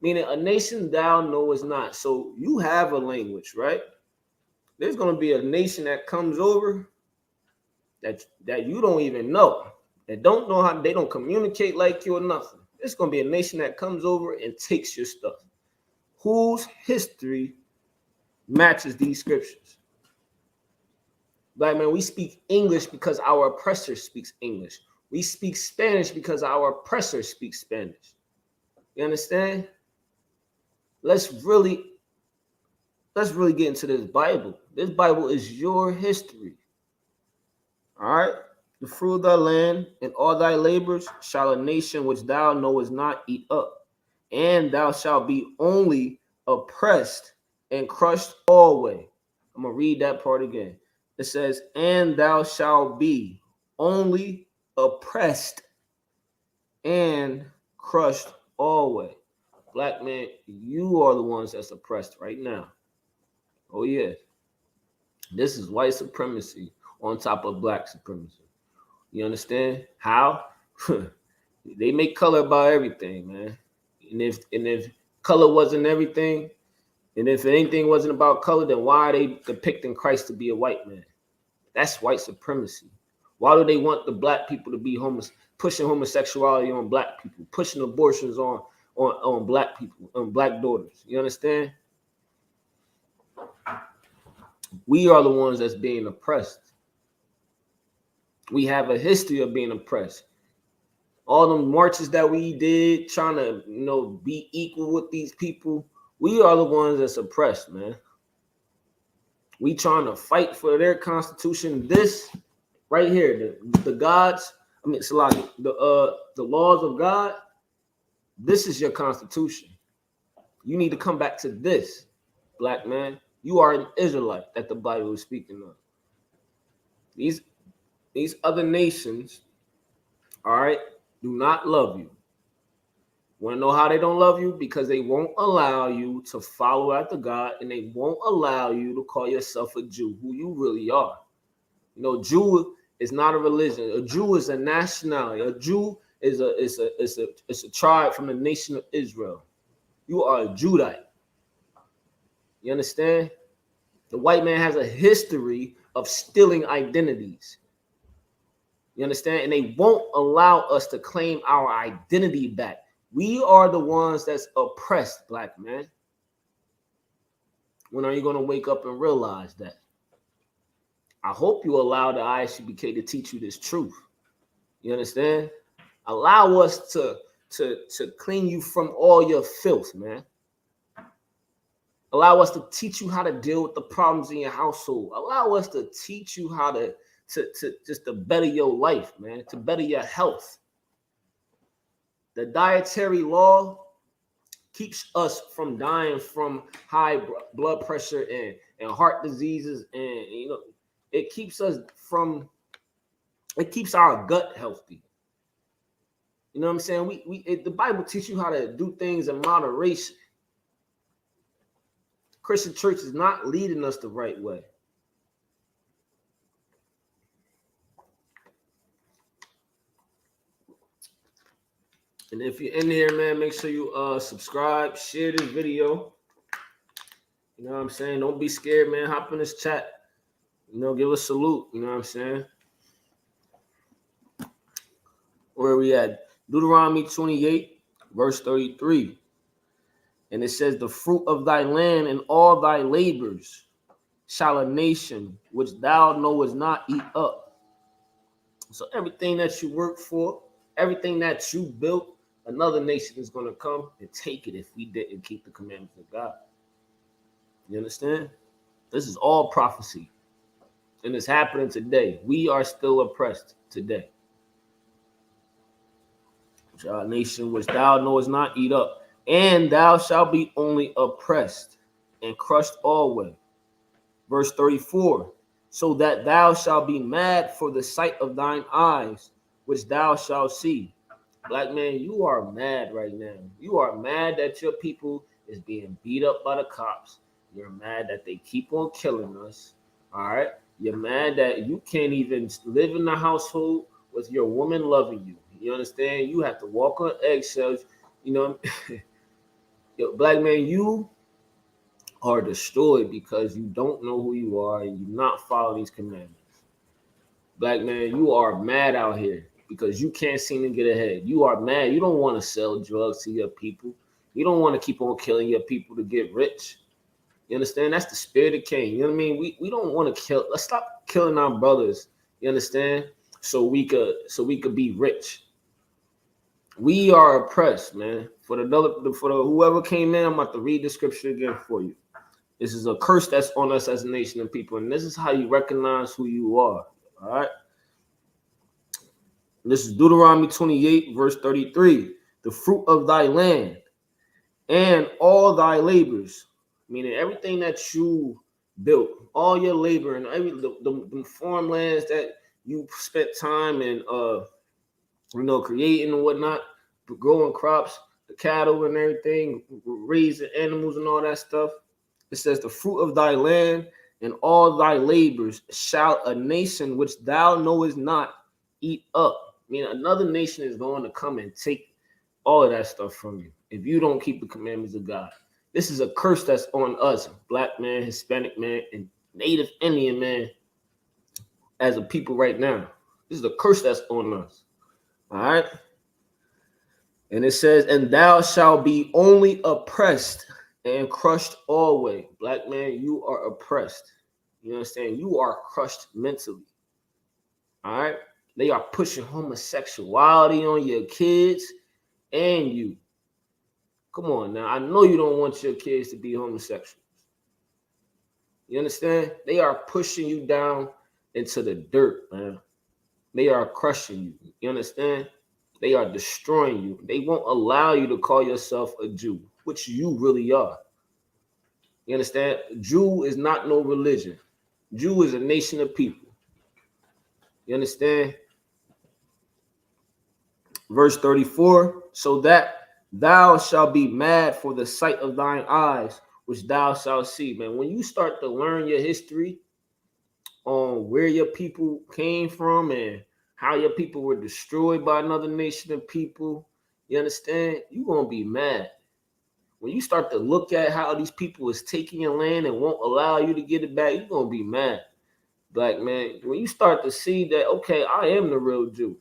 Meaning a nation thou knowest not. So you have a language, right? There's going to be a nation that comes over that you don't even know. That don't know how, they don't communicate like you or nothing. It's going to be a nation that comes over and takes your stuff. Whose history matches these scriptures? Black man, we speak English because our oppressor speaks English. We speak Spanish because our oppressor speaks Spanish. You understand? Let's really get into this Bible. This Bible is your history. All right? The fruit of thy land and all thy labors shall a nation which thou knowest not eat up. And thou shalt be only oppressed and crushed always. I'm going to read that part again. It says, and thou shalt be only oppressed and crushed always. Black man, you are the ones that's oppressed right now. Oh, yeah. This is white supremacy on top of black supremacy. You understand? How? They make color about everything, man. And if color wasn't everything, and if anything wasn't about color, then why are they depicting Christ to be a white man? That's white supremacy. Why do they want the black people to be pushing homosexuality on black people, pushing abortions on black people, on black daughters? You understand? We are the ones that's being oppressed. We have a history of being oppressed. All them marches that we did, trying to, be equal with these people, we are the ones that's oppressed, man. We trying to fight for their constitution. This right here, the gods, Salaki, the laws of God, this is your constitution. You need to come back to this, black man. You are an Israelite that the Bible is speaking of. These other nations, all right, do not love you. Want to know how they don't love you? Because they won't allow you to follow after God, and they won't allow you to call yourself a Jew, who you really are. Jew is not a religion. A Jew is a nationality. A Jew is a tribe from the nation of Israel. You are a Judite. You understand? The white man has a history of stealing identities. You understand? And they won't allow us to claim our identity back. We are the ones that's oppressed, black man. When are you going to wake up and realize that? I hope you allow the ISUPK to teach you this truth. You understand? Allow us to clean you from all your filth, man. Allow us to teach you how to deal with the problems in your household. Allow us to teach you how to better your life, man, to better your health. The dietary law keeps us from dying from high blood pressure and heart diseases, and it keeps our gut healthy. You know what I'm saying? The Bible teaches you how to do things in moderation. The Christian church is not leading us the right way. And if you're in here, man, make sure you subscribe, share this video. You know what I'm saying? Don't be scared, man. Hop in this chat. Give a salute. You know what I'm saying? Where we at? Deuteronomy 28, verse 33. And it says, the fruit of thy land and all thy labors shall a nation which thou knowest not eat up. So everything that you work for, everything that you built, another nation is going to come and take it if we didn't keep the commandments of God. You understand? This is all prophecy. And it's happening today. We are still oppressed today. Our nation which thou knowest not, eat up. And thou shalt be only oppressed and crushed always. Verse 34. So that thou shalt be mad for the sight of thine eyes, which thou shalt see. Black man, you are mad right now. You are mad that your people is being beat up by the cops. You're mad that they keep on killing us. All right. You're mad that you can't even live in the household with your woman loving you. You understand? You have to walk on eggshells. You know, yo, black man, you are destroyed because you don't know who you are and you not follow these commandments. Black man, you are mad out here because you can't seem to get ahead. You are mad. You don't want to sell drugs to your people. You don't want to keep on killing your people to get rich. You understand? That's the spirit of Cain. You know what I mean? We don't want to kill. Let's stop killing our brothers. You understand? So we could be rich. We are oppressed, man. For the whoever came in, I'm about to read the scripture again for you. This is a curse that's on us as a nation of people, and this is how you recognize who you are. All right. This is Deuteronomy 28, verse 33. The fruit of thy land and all thy labors, meaning everything that you built, all your labor and the farmlands that you spent time in, creating and whatnot, growing crops, the cattle and everything, raising animals and all that stuff. It says, the fruit of thy land and all thy labors shall a nation which thou knowest not eat up. I mean, another nation is going to come and take all of that stuff from you if you don't keep the commandments of God. This is a curse that's on us, black man, Hispanic man, and Native Indian man as a people right now. This is a curse that's on us. All right. And it says, and thou shalt be only oppressed and crushed always. Black man, you are oppressed. You understand? You are crushed mentally. All right. They are pushing homosexuality on your kids and you. Come on now. I know you don't want your kids to be homosexuals. You understand? They are pushing you down into the dirt, man. They are crushing you. You understand? They are destroying you. They won't allow you to call yourself a Jew, which you really are. You understand? Jew is not no religion. Jew is a nation of people. You understand? Verse 34, so that thou shalt be mad for the sight of thine eyes, which thou shalt see. Man, when you start to learn your history on where your people came from and how your people were destroyed by another nation of people, you understand? You're going to be mad. When you start to look at how these people is taking your land and won't allow you to get it back, you're going to be mad. Black man, when you start to see that, okay, I am the real Jew.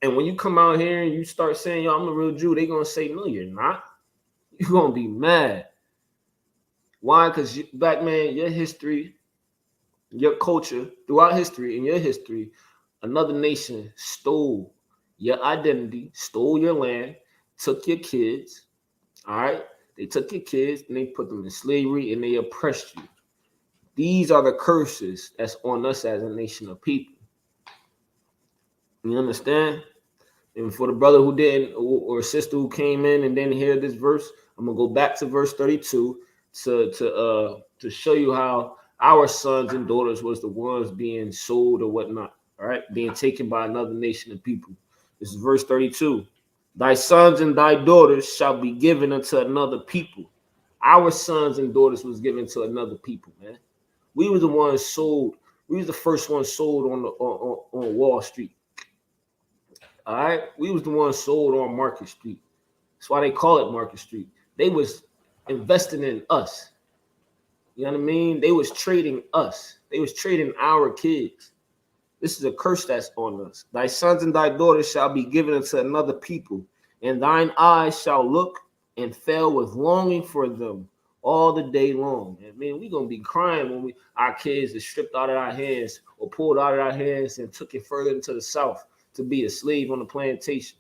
And when you come out here and you start saying, yo, I'm the real Jew, they're going to say, no, you're not. You're going to be mad. Why? Because, black man, your history, your culture, throughout history, in your history, another nation stole your identity, stole your land, took your kids, all right? They took your kids and they put them in slavery and they oppressed you. These are the curses that's on us as a nation of people. You understand? And for the brother who didn't, or sister who came in and didn't hear this verse, I'm gonna go back to verse 32 to show you how our sons and daughters was the ones being sold or whatnot. All right, being taken by another nation of people. This is verse 32. Thy sons and thy daughters shall be given unto another people. Our sons and daughters was given to another people, man. We were the ones sold. We was the first ones sold on Wall Street. All right, we was the ones sold on Market Street. That's why they call it Market Street. They was investing in us. You know what I mean? They was trading us. They was trading our kids. This is a curse that's on us. Thy sons and thy daughters shall be given unto another people, and thine eyes shall look and fail with longing for them all the day long. I mean, we're gonna be crying when our kids are stripped out of our hands or pulled out of our hands and took it further into the south to be a slave on the plantation.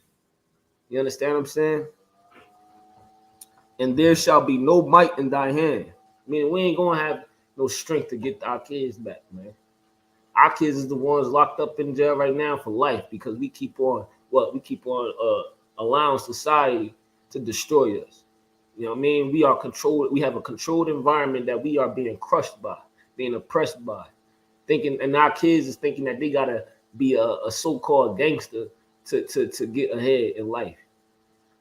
You understand what I'm saying? And there shall be no might in thy hand. I mean, we ain't gonna have no strength to get our kids back, man. Our kids is the ones locked up in jail right now for life because we keep on allowing society to destroy us. You know what I mean? We are controlled. We have a controlled environment that we are being crushed by, being oppressed by. Thinking, and our kids is thinking that they gotta be a so-called gangster to get ahead in life.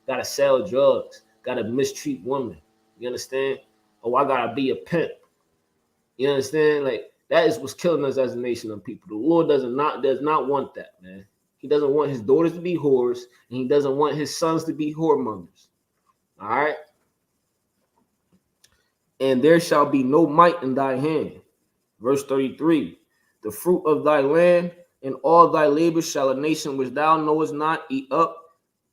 Gotta sell drugs. Gotta mistreat women. You understand? Oh, I gotta be a pimp. You understand? Like that is what's killing us as a nation of people. The Lord does not want that, man. He doesn't want his daughters to be whores, and he doesn't want his sons to be whoremongers. All right. And there shall be no might in thy hand. Verse 33. The fruit of thy land and all thy labor shall a nation which thou knowest not eat up,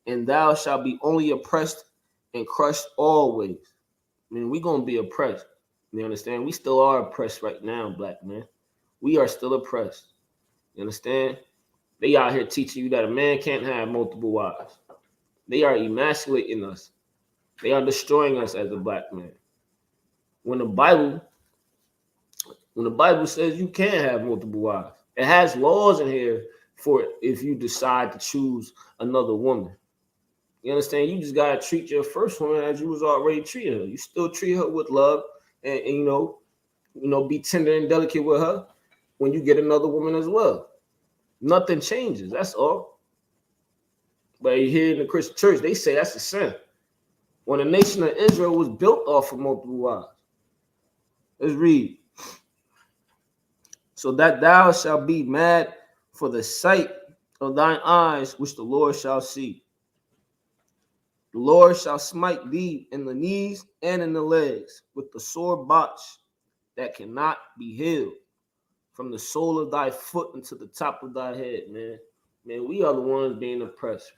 and thou shalt be only oppressed and crushed always. I mean, we're gonna be oppressed. You understand? We still are oppressed right now, black man. We are still oppressed. You understand? They out here teaching you that a man can't have multiple wives. They are emasculating us. They are destroying us as a black man. When the Bible says you can have multiple wives, it has laws in here for if you decide to choose another woman. You understand? You just gotta treat your first woman as you was already treating her. You still treat her with love, and you know, be tender and delicate with her when you get another woman as well. Nothing changes. That's all. But here in the Christian church, they say that's a sin. When the nation of Israel was built off of multiple wives. Let's read. So that thou shalt be mad for the sight of thine eyes, which the Lord shall see. The Lord shall smite thee in the knees and in the legs with the sore botch that cannot be healed, from the sole of thy foot unto the top of thy head, man. Man, we are the ones being oppressed.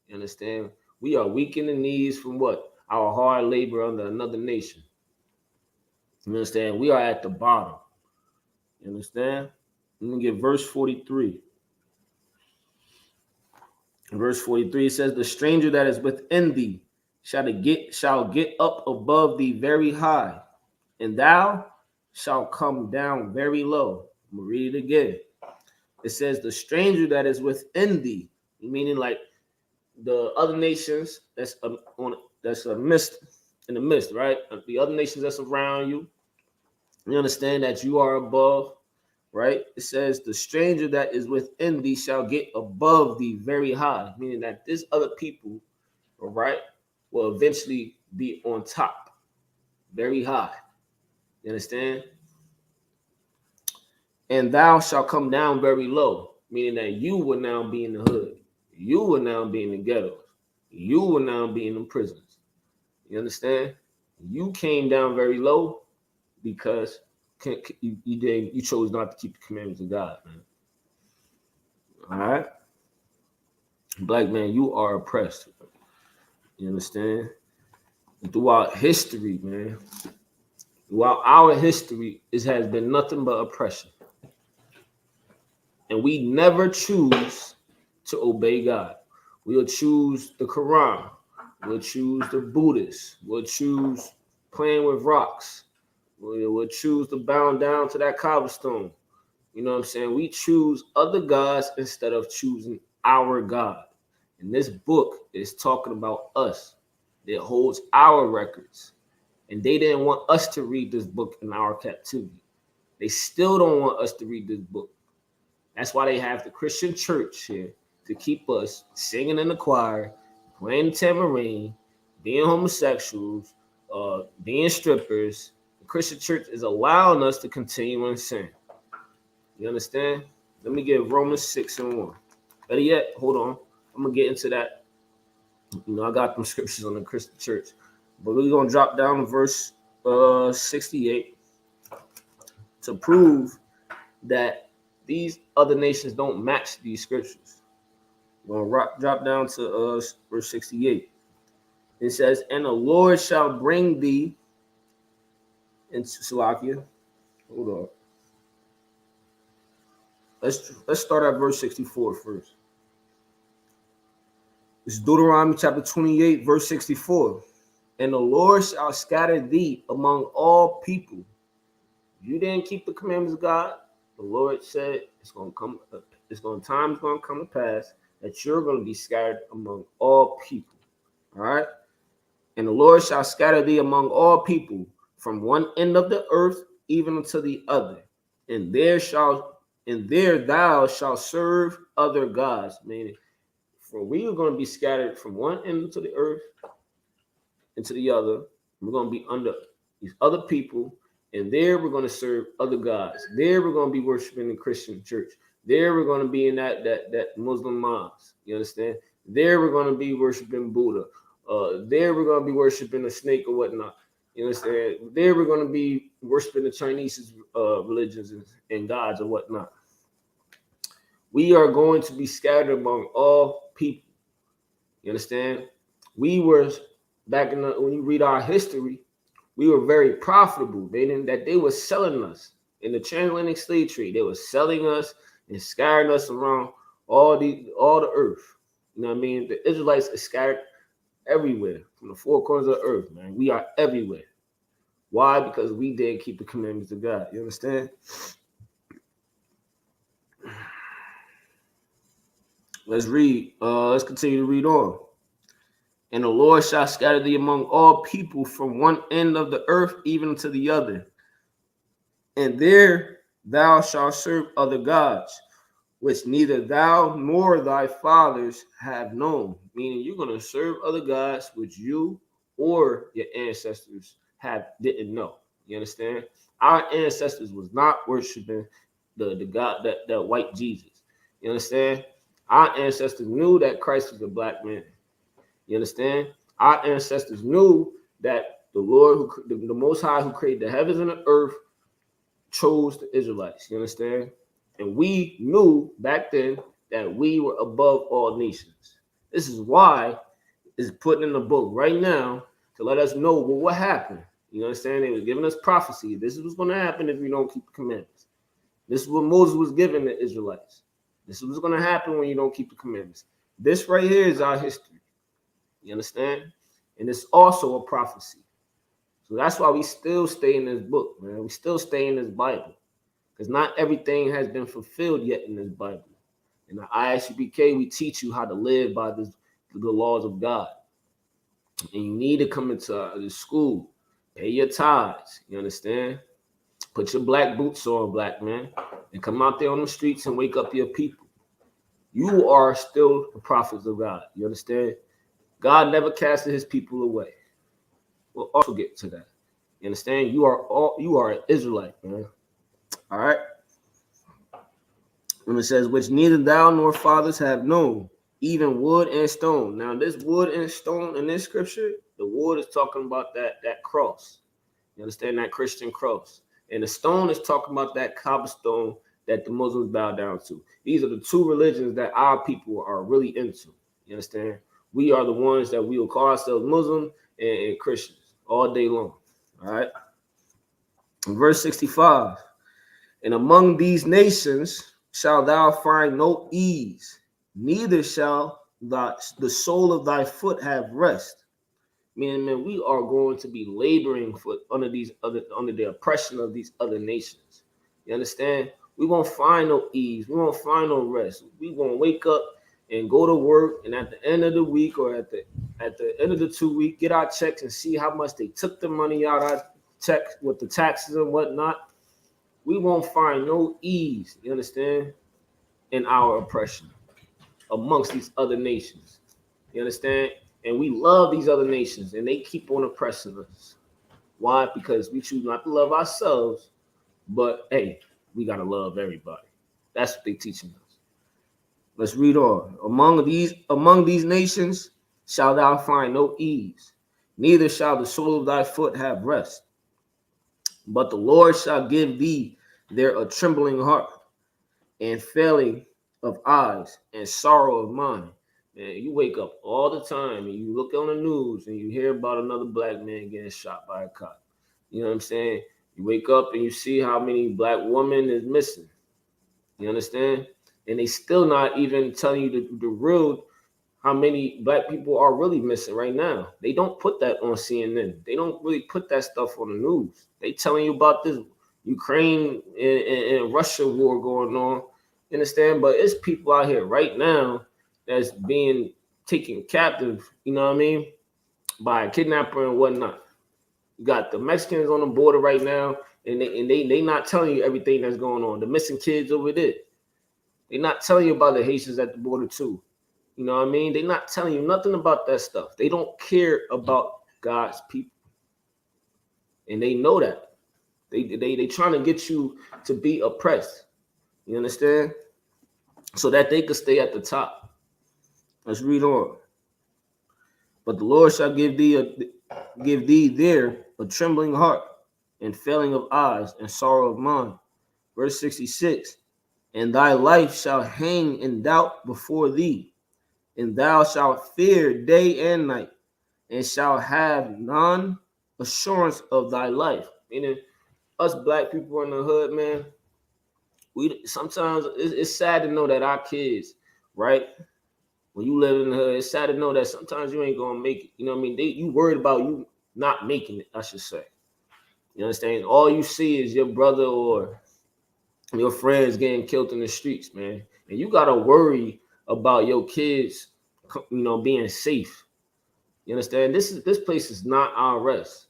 You understand? We are weak in the knees from what? Our hard labor under another nation. You understand? We are at the bottom. You understand? Let me get verse 43. Verse 43 says, the stranger that is within thee shall get up above thee very high, and thou shalt come down very low. I'm gonna read it again. It says, the stranger that is within thee, meaning like the other nations that's a mist in the midst, right? The other nations that's around you. You understand that you are above, right? It says, the stranger that is within thee shall get above thee very high, meaning that this other people, all right, will eventually be on top, very high. You understand? And thou shalt come down very low, meaning that you will now be in the hood. You will now be in the ghettos. You will now be in the prisons. You understand? You came down very low because you chose not to keep the commandments of God, man. All right? Black man, you are oppressed. You understand? And throughout history, man, throughout our history, it has been nothing but oppression. And we never choose to obey God. We'll choose the Quran. We'll choose the Buddhists. We'll choose playing with rocks. We'll choose to bow down to that cobblestone. You know what I'm saying? We choose other gods instead of choosing our God. And this book is talking about us. It holds our records. And they didn't want us to read this book in our captivity. They still don't want us to read this book. That's why they have the Christian church here to keep us singing in the choir, playing the tambourine, being homosexuals, being strippers. The Christian church is allowing us to continue in sin. You understand? Let me get Romans 6:1. Better yet, hold on. I'm going to get into that. You know, I got them scriptures on the Christian church. But we're going to drop down to verse 68 to prove that these other nations don't match these scriptures. We're going to drop down to verse 68. It says, and the Lord shall bring thee into Salakia. Hold on. Let's start at verse 64 first. It's Deuteronomy chapter 28, verse 64. And the Lord shall scatter thee among all people, If you didn't keep the commandments of God, the Lord said it's gonna come. Time's gonna come to pass that you're gonna be scattered among all people. All right, and the Lord shall scatter thee among all people from one end of the earth even unto the other, and there thou shalt serve other gods. Meaning, for we are going to be scattered from one end of the earth into the other. We're going to be under these other people, and there we're going to serve other gods. There we're going to be worshiping the Christian church. There we're going to be in that Muslim mosque. You understand? There we're going to be worshiping Buddha. There we're going to be worshiping a snake or whatnot. You understand? There we're going to be worshiping the Chinese religions and gods or whatnot. We are going to be scattered among all people. You understand? We were back when you read our history, we were very profitable, meaning that they were selling us in the transatlantic slave trade. They were selling us and scattering us around all the earth. You know what I mean? The Israelites are scattered everywhere from the four corners of the earth, man. We are everywhere. Why? Because we didn't keep the commandments of God. You understand? Let's read. Let's continue to read on. And the Lord shall scatter thee among all people from one end of the earth even to the other. And there thou shalt serve other gods, which neither thou nor thy fathers have known. Meaning you're going to serve other gods which you or your ancestors didn't know. You understand? Our ancestors was not worshiping the God, that white Jesus. You understand? Our ancestors knew that Christ was a black man. You understand? Our ancestors knew that the Lord, the Most High, who created the heavens and the earth, chose the Israelites. You understand? And we knew back then that we were above all nations. This is why it's put in the book right now to let us know what happened. You understand? They were giving us prophecy. This is what's going to happen if you don't keep the commandments. This is what Moses was giving the Israelites. This is what's going to happen when you don't keep the commandments. This right here is our history. You understand? And it's also a prophecy. So that's why we still stay in this book, man. We still stay in this Bible. Because not everything has been fulfilled yet in this Bible. In the ISUPK, we teach you how to live by the laws of God. And you need to come into the school, pay your tithes. You understand? Put your black boots on, black man, and come out there on the streets and wake up your people. You are still the prophets of God. You understand? God never casted his people away. We'll also get to that. You understand? You are an Israelite, man. All right. And it says, which neither thou nor fathers have known, even wood and stone. Now, this wood and stone in this scripture, the wood is talking about that cross. You understand? That Christian cross. And the stone is talking about that cobblestone that the Muslims bow down to. These are the two religions that our people are really into. You understand? We are the ones that we will call ourselves Muslim and Christians all day long. All right. In verse 65, and among these nations shalt thou find no ease, neither shall the sole of thy foot have rest. Meaning, man, we are going to be laboring under the oppression of these other nations. You understand? We won't find no ease. We won't find no rest. We gonna wake up and go to work, and at the end of the week or at the end of the 2 week, get our checks and see how much they took the money out our check with the taxes and whatnot. We won't find no ease, you understand, in our oppression amongst these other nations. You understand? And we love these other nations, and they keep on oppressing us. Why? Because we choose not to love ourselves, but hey, we gotta love everybody. That's what they're teaching us. Let's read on. Among these nations shalt thou find no ease, neither shall the sole of thy foot have rest. But the Lord shall give thee there a trembling heart, and failing of eyes, and sorrow of mind. Man, you wake up all the time and you look on the news and you hear about another black man getting shot by a cop. You know what I'm saying? You wake up and you see how many black women is missing. You understand? And they still not even telling you the real, how many black people are really missing right now. They don't put that on CNN. They don't really put that stuff on the news. They telling you about this Ukraine and Russia war going on. You understand? But it's people out here right now that's being taken captive, you know what I mean, by a kidnapper and whatnot. You got the Mexicans on the border right now, and they not telling you everything that's going on. The missing kids over there. They're not telling you about the Haitians at the border too. You know what I mean? They're not telling you nothing about that stuff. They don't care about God's people. And they know that. They trying to get you to be oppressed. You understand? So that they could stay at the top. Let's read on. But the Lord shall give thee there a trembling heart and failing of eyes and sorrow of mind. Verse 66. And thy life shall hang in doubt before thee, and thou shalt fear day and night, and shalt have none assurance of thy life. Meaning, us black people in the hood, man, we sometimes it's sad to know that our kids, right? When you live in the hood, it's sad to know that sometimes you ain't gonna make it. You know what I mean? You worried about you not making it, I should say. You understand? All you see is your brother or your friends getting killed in the streets, man. And you gotta worry about your kids, you know, being safe. You understand? This place is not our rest.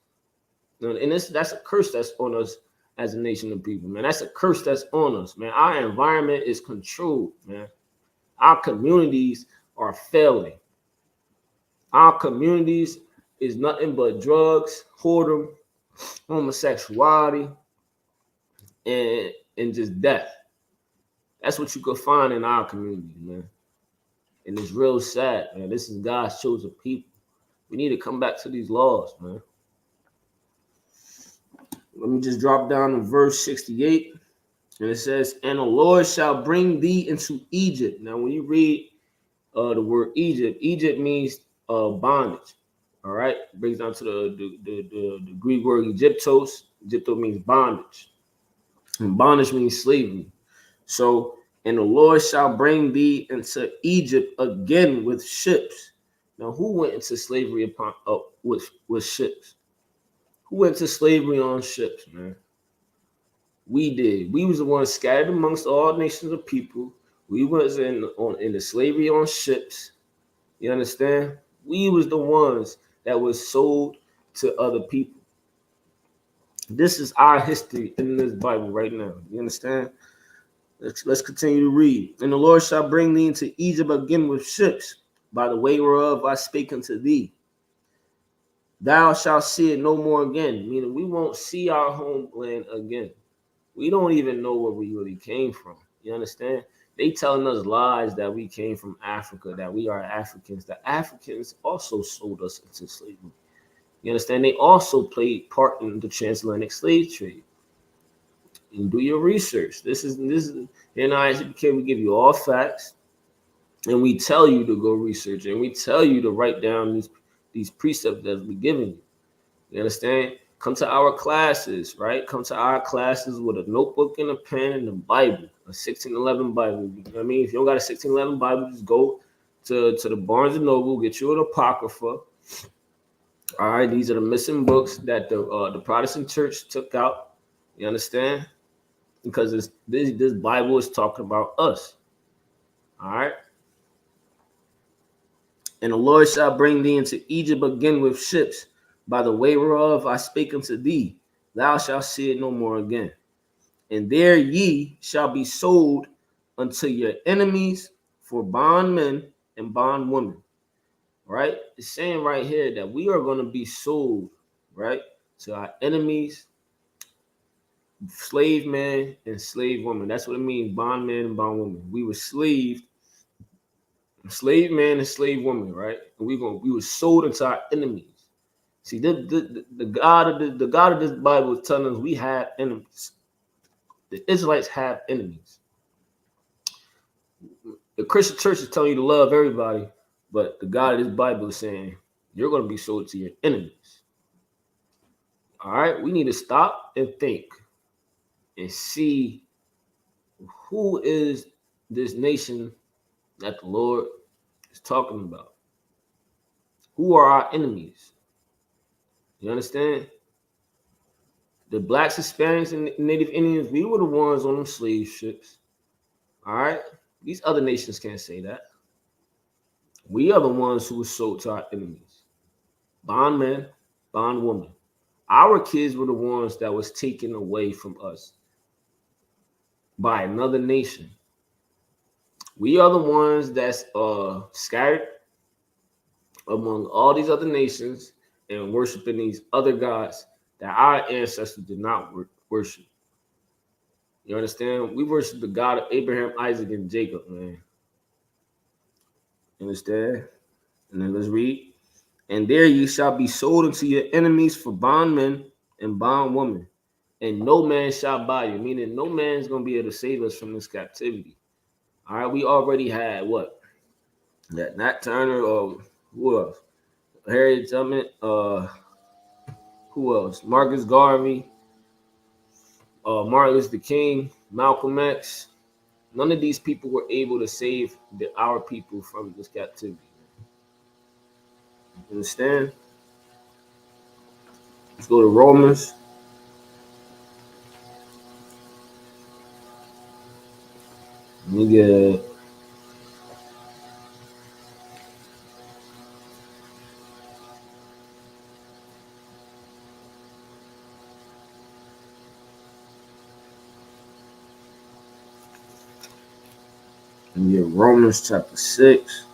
And that's a curse that's on us as a nation of people, man. That's a curse that's on us, man. Our environment is controlled, man. Our communities are failing. Our communities is nothing but drugs, whoredom, homosexuality, and just death. That's what you could find in our community, man. And it's real sad, man. This is God's chosen people. We need to come back to these laws, man. Let me just drop down to verse 68. And it says, and the Lord shall bring thee into Egypt. Now, when you read the word Egypt, Egypt means bondage. All right. It brings down to the Greek word Egyptos. Egypto means bondage. And bondage means slavery. So, and the Lord shall bring thee into Egypt again with ships. Now, who went into slavery upon with ships? Who went to slavery on ships, man? We did. We was the ones scattered amongst all nations of people. We was in the slavery on ships. You understand? We was the ones that was sold to other people. This is our history in this Bible right now. You understand? Let's continue to read. And the Lord shall bring thee into Egypt again with ships, by the way whereof I spake unto thee. Thou shalt see it no more again. Meaning we won't see our homeland again. We don't even know where we really came from. You understand? They telling us lies that we came from Africa, that we are Africans. The Africans also sold us into slavery. You understand? They also played part in the transatlantic slave trade. And do your research. This is in ISUPK, we give you all facts, and we tell you to go research, and we tell you to write down these precepts that we're giving you. You understand? Come to our classes, right? Come to our classes with a notebook and a pen and a Bible, a 1611 Bible. You know what I mean? If you don't got a 1611 Bible, just go to the Barnes and Noble, get you an Apocrypha. All right, these are the missing books that the Protestant church took out. You understand? Because this Bible is talking about us. All right. And the Lord shall bring thee into Egypt again with ships, by the way whereof I spake unto thee. Thou shalt see it no more again. And there ye shall be sold unto your enemies for bondmen and bondwomen. Right? It's saying right here that we are going to be sold, right, to our enemies, slave man and slave woman. That's what it means, bondman and bondwoman. We were slave man and slave woman, right? And we were sold into our enemies. See, the God of this Bible is telling us we have enemies. The Israelites have enemies. The Christian church is telling you to love everybody, but the God of this Bible is saying you're going to be sold to your enemies. All right, we need to stop and think and see who is this nation that the Lord is talking about. Who are our enemies? You understand? The blacks, Hispanics, and Native Indians, we were the ones on them slave ships. All right? These other nations can't say that. We are the ones who were sold to our enemies. Bondmen, bondwomen. Our kids were the ones that was taken away from us by another nation. We are the ones that's scattered among all these other nations and worshiping these other gods that our ancestors did not worship. You understand? We worship the God of Abraham, Isaac, and Jacob, man. You understand? And then let's read. And there you shall be sold unto your enemies for bondmen and bondwomen, and no man shall buy you, meaning no man's going to be able to save us from this captivity. All right, we already had what? That Nat Turner or who else? Harriet Tubman, who else? Marcus Garvey, Martin Luther King, Malcolm X. None of these people were able to save our people from this captivity. You understand? Let's go to Romans. Let me get Romans chapter 6.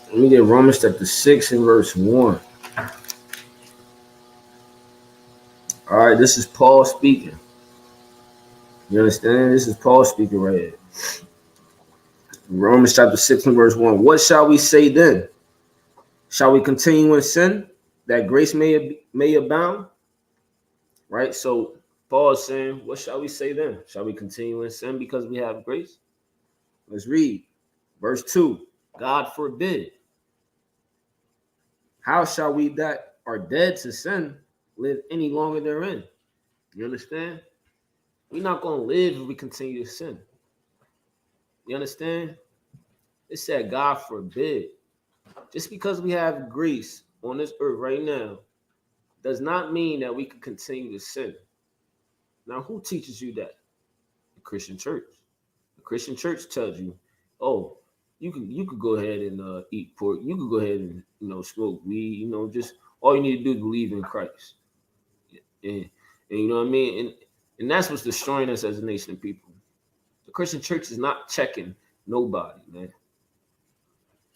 Let me get Romans chapter 6 and verse 1. All right, this is Paul speaking. You understand? This is Paul speaking right here. Romans chapter 6 and verse 1. What shall we say then? Shall we continue in sin that grace may abound? Right? So Paul is saying, what shall we say then? Shall we continue in sin because we have grace? Let's read. Verse 2. God forbid. How shall we that are dead to sin live any longer therein? You understand? We're not going to live if we continue to sin. You understand? It said, God forbid. Just because we have grace on this earth right now does not mean that we can continue to sin. Now, who teaches you that? The Christian church. The Christian church tells you, oh, you could go ahead and eat pork. You could go ahead and smoke weed. Just all you need to do is believe in Christ. And you know what I mean? And that's what's destroying us as a nation of people. The Christian church is not checking nobody, man.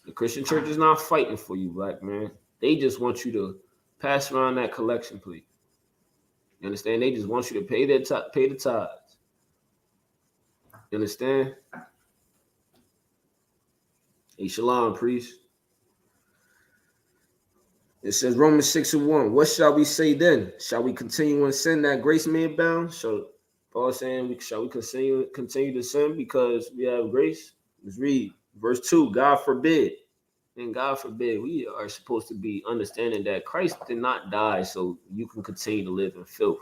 The Christian church is not fighting for you, black man. They just want you to pass around that collection plate. You understand? They just want you to pay the tithes. You understand? Hey, shalom, priest. It says Romans 6 and 1. What shall we say then? Shall we continue in sin that grace may abound? So Paul saying, shall we continue to sin because we have grace? Let's read verse 2. God forbid. And God forbid, we are supposed to be understanding that Christ did not die so you can continue to live in filth.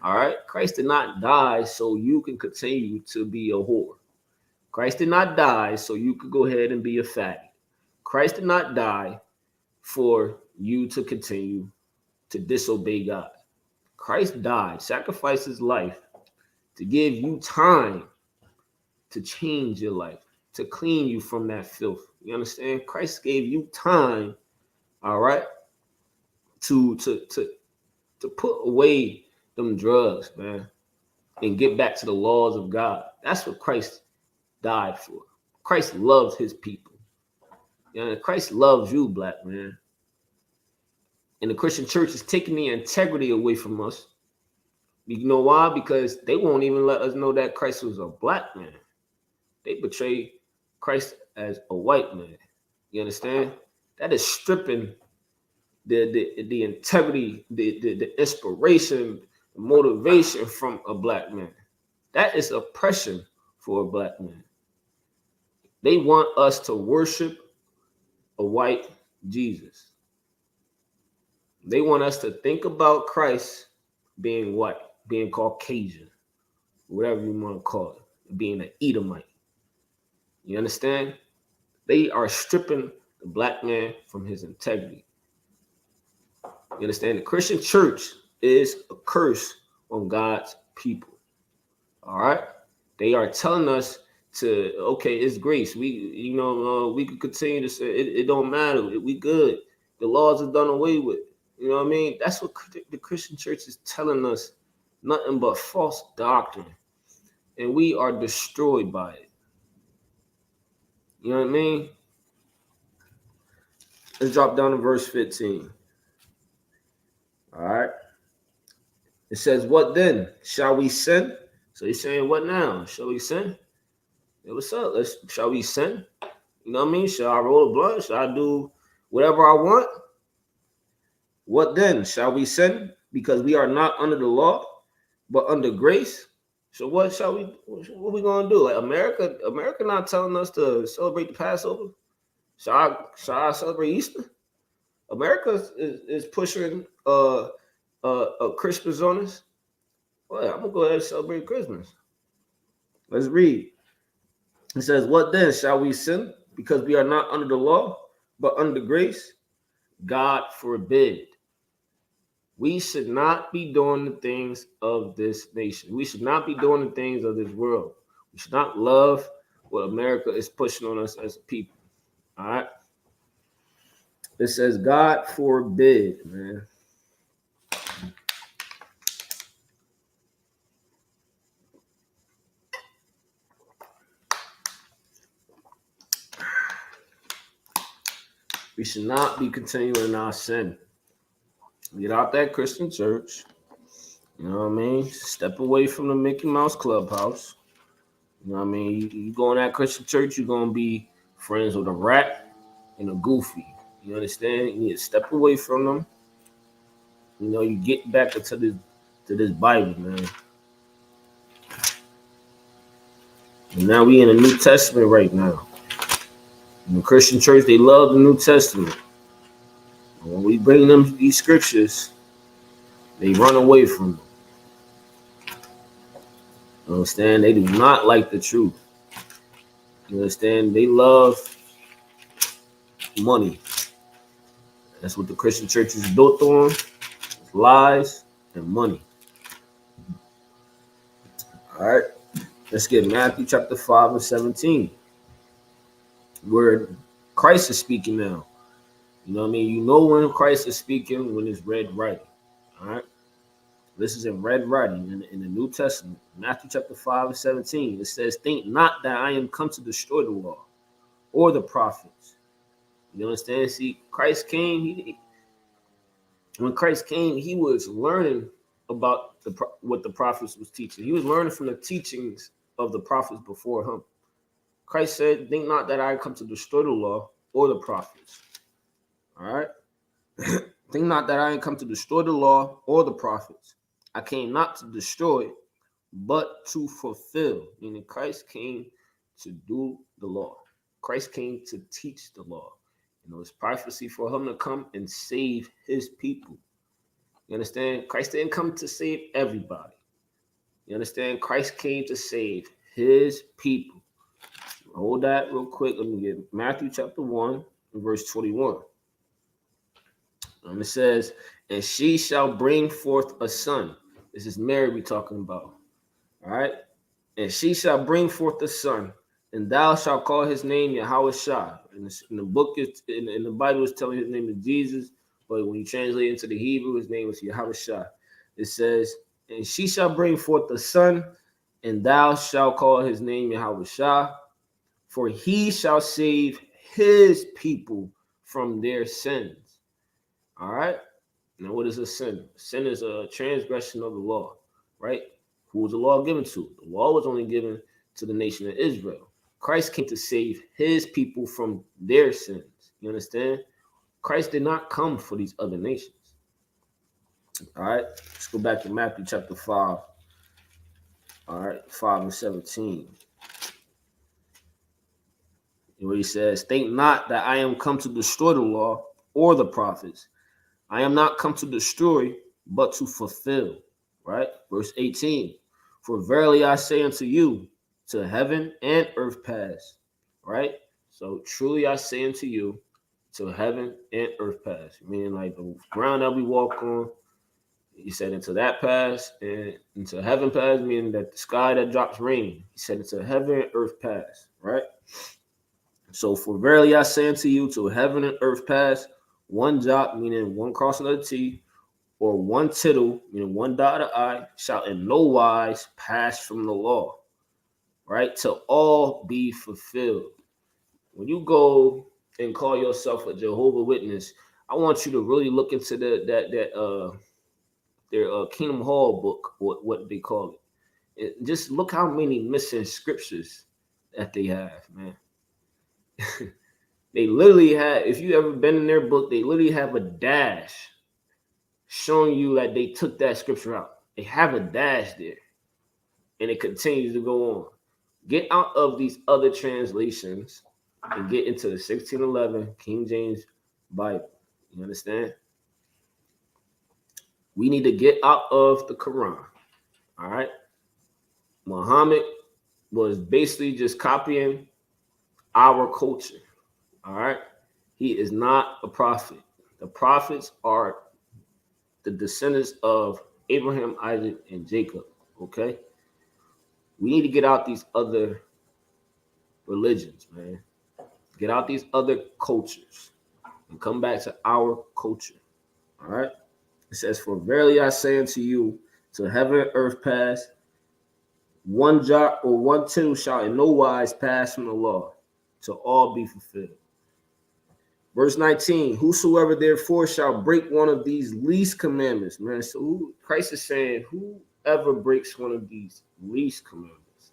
All right? Christ did not die so you can continue to be a whore. Christ did not die so you could go ahead and be a fatty. Christ did not die for you to continue to disobey God. Christ died, sacrificed his life to give you time to change your life, to clean you from that filth. You understand? Christ gave you time, all right, to put away them drugs, man, and get back to the laws of God. That's what Christ died for. Christ loves his people. You know, Christ loves you, black man. And the Christian church is taking the integrity away from us. You know why? Because they won't even let us know that Christ was a black man. They portray Christ as a white man. You understand? That is stripping the integrity, the inspiration, the motivation from a black man. That is oppression for a black man. They want us to worship a white Jesus. They want us to think about Christ being white, being Caucasian, whatever you want to call it, being an Edomite. You understand? They are stripping the black man from his integrity. You understand? The Christian church is a curse on God's people. All right? They are telling us to, okay, it's grace. We could continue to say it don't matter. We good. The laws are done away with. You know what I mean? That's what the Christian church is telling us. Nothing but false doctrine. And we are destroyed by it. You know what I mean? Let's drop down to verse 15. All right. It says, what then? Shall we sin? So he's saying, what now? Shall we sin? Hey, what's up? Shall we sin? You know what I mean? Shall I roll a blunt? Shall I do whatever I want? What then? Shall we sin? Because we are not under the law, but under grace. So what are we gonna do? Like America not telling us to celebrate the Passover? Shall I celebrate Easter? America is pushing a Christmas on us. Well, I'm gonna go ahead and celebrate Christmas. Let's read. It says, what then? Shall we sin? Because we are not under the law, but under grace? God forbid. We should not be doing the things of this nation. We should not be doing the things of this world. We should not love what America is pushing on us as a people. All right? It says, God forbid, man. We should not be continuing in our sin. Get out that Christian church. You know what I mean? Step away from the Mickey Mouse Clubhouse. You know what I mean? You go in that Christian church, you're going to be friends with a rat and a goofy. You understand? You need to step away from them. You know, you get back into this Bible, man. And now we in the New Testament right now. In the Christian church, they love the New Testament. And when we bring them these scriptures, they run away from them. You understand? They do not like the truth. You understand? They love money. That's what the Christian church is built on. Lies and money. All right. Let's get Matthew chapter 5 and 17. Where Christ is speaking now. You know what I mean? You know when Christ is speaking when it's red writing. All right. This is in red writing in the New Testament. Matthew chapter 5 and 17. It says, think not that I am come to destroy the law or the prophets. You understand? See, Christ came. When Christ came, he was learning about what the prophets was teaching. He was learning from the teachings of the prophets before him. Christ said, think not that I come to destroy the law or the prophets. All right? Think not that I ain't come to destroy the law or the prophets. I came not to destroy, but to fulfill. Meaning Christ came to do the law. Christ came to teach the law. You know, it's prophecy for him to come and save his people. You understand? Christ didn't come to save everybody. You understand? Christ came to save his people. Hold that real quick. Let me get Matthew chapter 1 and verse 21. And it says, and she shall bring forth a son. This is Mary we talking about. All right? And she shall bring forth a son, and thou shalt call his name Yahushua. In the book, in the Bible, it's telling his name is Jesus, but when you translate into the Hebrew, his name is Yahushua. It says, and she shall bring forth a son, and thou shalt call his name Yahushua, for he shall save his people from their sins. All right? Now, what is a sin? Sin is a transgression of the law, right? Who was the law given to? The law was only given to the nation of Israel. Christ came to save his people from their sins. You understand? Christ did not come for these other nations. All right? Let's go back to Matthew chapter 5. All right, 5 and 17. Where he says, think not that I am come to destroy the law or the prophets. I am not come to destroy, but to fulfill. Right? Verse 18. For verily I say unto you, till heaven and earth pass. Right? So truly I say unto you, till heaven and earth pass. Meaning like the ground that we walk on, he said until that pass, and until heaven pass, meaning that the sky that drops rain. He said until heaven and earth pass, right? So for verily I say unto you, till heaven and earth pass, one jot, meaning one crossing of the T, or one tittle, meaning one dot of the I, shall in no wise pass from the law, right? Till all be fulfilled. When you go and call yourself a Jehovah Witness, I want you to really look into their Kingdom Hall book, what they call it. Just look how many missing scriptures that they have, man. They literally have, if you ever been in their book, they literally have a dash showing you that they took that scripture out. They have a dash there, and it continues to go on. Get out of these other translations and get into the 1611 King James Bible. You understand? We need to get out of the Quran. All right. Muhammad was basically just copying our culture. All right. He is not a prophet. The prophets are the descendants of Abraham, Isaac, and Jacob. Okay. We need to get out these other religions, man. Get out these other cultures and come back to our culture. All right. It says, for verily I say unto you, till heaven and earth pass, one jot or one tittle shall in no wise pass from the law, till all be fulfilled. Verse 19, whosoever therefore shall break one of these least commandments, man. So Christ is saying, whoever breaks one of these least commandments.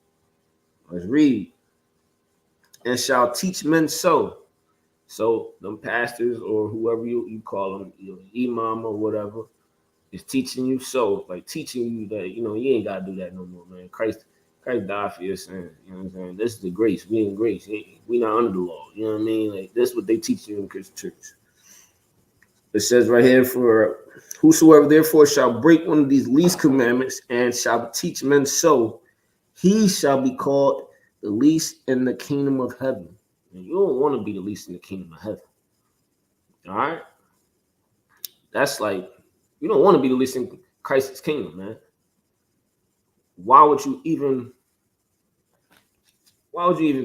Let's read. And shall teach men so. So them pastors or whoever you call them, imam or whatever, is teaching you so, like teaching you that, you ain't got to do that no more, man. Christ died for your sins. You know what I'm saying? This is the grace. We in grace. We not under the law. You know what I mean? Like, this is what they teach you in Christian church. It says right here, for whosoever therefore shall break one of these least commandments and shall teach men so, he shall be called the least in the kingdom of heaven. And you don't want to be the least in the kingdom of heaven. All right? That's like, you don't want to be the least in Christ's kingdom, man. Why would you even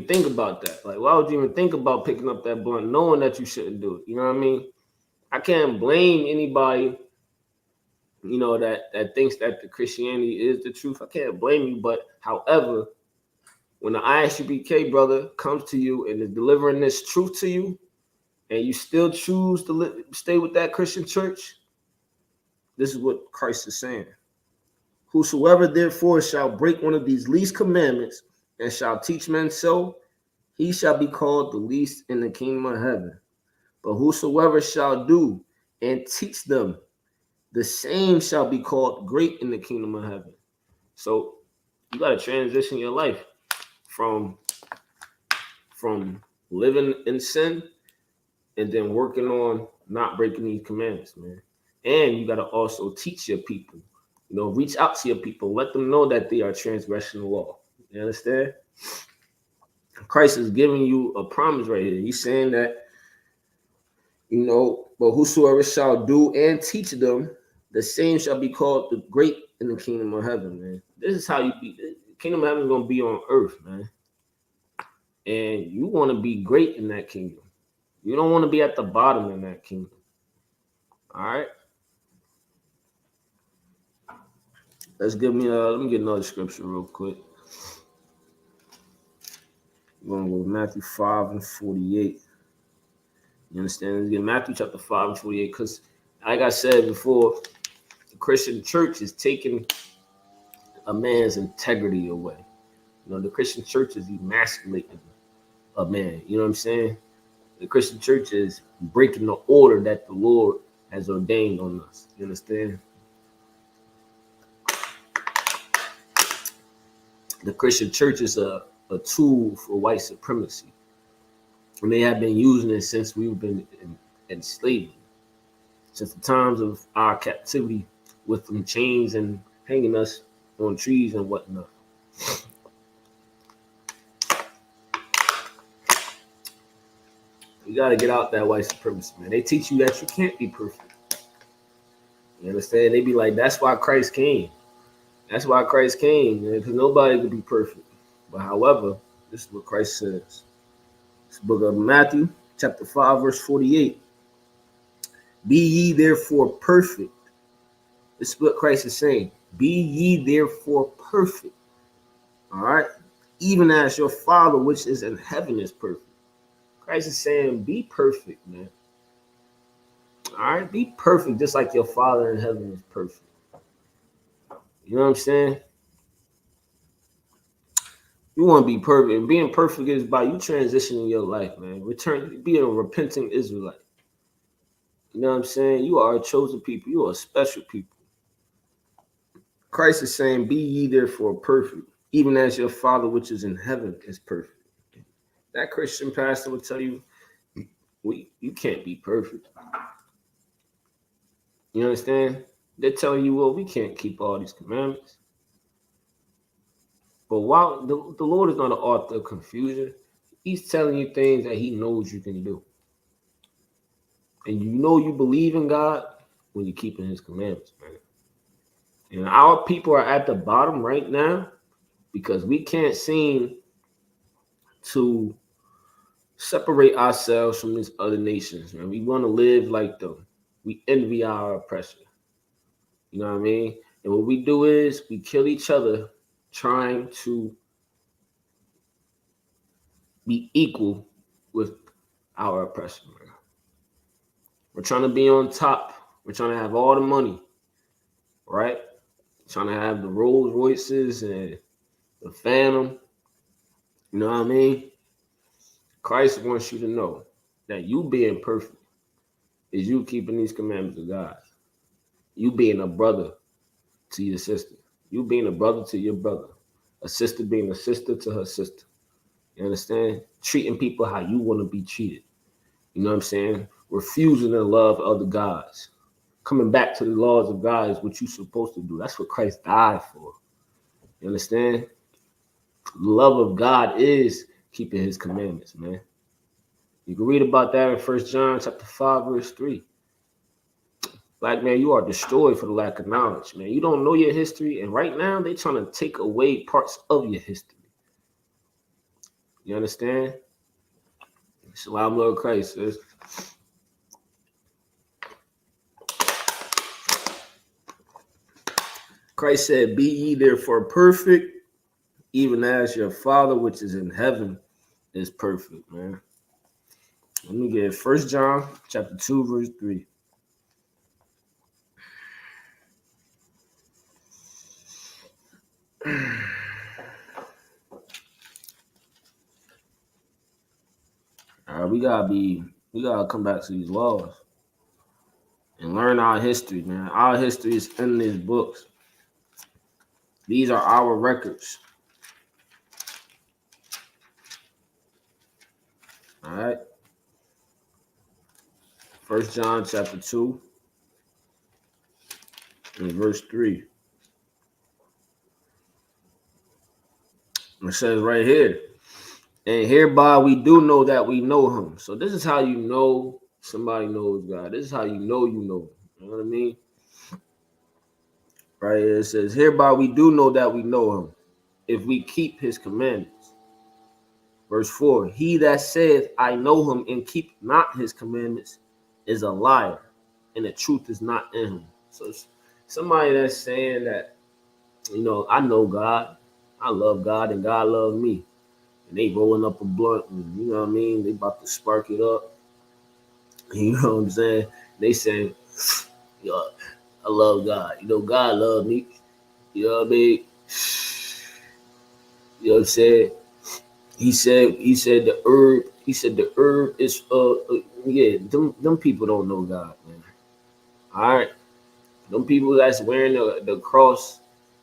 think about that? Like, why would you even think about picking up that blunt knowing that you shouldn't do it? You know what I mean? I can't blame anybody, that thinks that the Christianity is the truth. I can't blame you. But however, when the ISUPK brother comes to you and is delivering this truth to you, and you still choose to stay with that Christian church, this is what Christ is saying. Whosoever therefore shall break one of these least commandments and shall teach men so, he shall be called the least in the kingdom of heaven. But whosoever shall do and teach them, the same shall be called great in the kingdom of heaven. So you got to transition your life from living in sin and then working on not breaking these commandments, man. And you got to also teach your people. Reach out to your people. Let them know that they are transgressing the law. You understand? Christ is giving you a promise right here. He's saying that, but whosoever shall do and teach them, the same shall be called the great in the kingdom of heaven, man. This is how you be. The kingdom of heaven is going to be on earth, man. And you want to be great in that kingdom. You don't want to be at the bottom in that kingdom. All right? Let me get another scripture real quick. We're going to go to Matthew 5 and 48. You understand? Let's get Matthew chapter 5 and 48. Because, like I said before, the Christian church is taking a man's integrity away. The Christian church is emasculating a man. You know what I'm saying? The Christian church is breaking the order that the Lord has ordained on us. You understand? The Christian church is a tool for white supremacy. And they have been using it since we've been enslaved. Since the times of our captivity with them chains and hanging us on trees and whatnot. We got to get out that white supremacy, man. They teach you that you can't be perfect. You understand? They be like, that's why Christ came. That's why Christ came, man, because nobody could be perfect. But however, this is what Christ says. This book of Matthew, chapter 5, verse 48. Be ye therefore perfect. This is what Christ is saying. Be ye therefore perfect. All right? Even as your Father which is in heaven is perfect. Christ is saying, be perfect, man. All right? Be perfect just like your Father in heaven is perfect. You know what I'm saying? You want to be perfect. And being perfect is by you transitioning your life, man. Being a repenting Israelite. You know what I'm saying? You are a chosen people. You are a special people. Christ is saying, be ye therefore perfect, even as your Father which is in heaven is perfect. That Christian pastor will tell you, you can't be perfect. You understand? They're telling you, well, we can't keep all these commandments. But while the Lord is not an author of confusion, he's telling you things that he knows you can do. And you know you believe in God when you're keeping his commandments, man. And our people are at the bottom right now because we can't seem to separate ourselves from these other nations, man. We want to live like them. We envy our oppressor. You know what I mean? And what we do is we kill each other trying to be equal with our oppressor, man. We're trying to be on top. We're trying to have all the money, right? Trying to have the Rolls Royces and the Phantom. You know what I mean? Christ wants you to know that you being perfect is you keeping these commandments of God. You being a brother to your sister. You being a brother to your brother. A sister being a sister to her sister. You understand? Treating people how you want to be treated. You know what I'm saying? Refusing to love other gods. Coming back to the laws of God is what you're supposed to do. That's what Christ died for. You understand? The love of God is keeping his commandments, man. You can read about that in 1 John chapter 5, verse 3. Blackman, you are destroyed for the lack of knowledge, man. You don't know your history, and right now they're trying to take away parts of your history. You understand? Shalom, Lord Christ, sis. Christ said, be ye therefore perfect, even as your Father which is in heaven is perfect, man. Let me get 1 John chapter 2, verse 3. All right, we gotta come back to these laws and learn our history, man. Our history is in these books. These are our records. All right. 1 John chapter 2 and verse 3. It says right here, and hereby we do know that we know him. So this is how you know somebody knows God. This is how you know you know him. You know what I mean? Right here it says, hereby we do know that we know him, if we keep his commandments. Verse 4, he that saith, I know him and keep not his commandments is a liar, and the truth is not in him. So somebody that's saying that, you know, I know God, I love God, and God loves me. And they rolling up a blunt, and, you know what I mean? They about to spark it up. You know what I'm saying? They say, yo, I love God. You know, God love me. You know what I mean? You know what I'm saying? He said the herb is yeah, them people don't know God, man. All right. Them people that's wearing the cross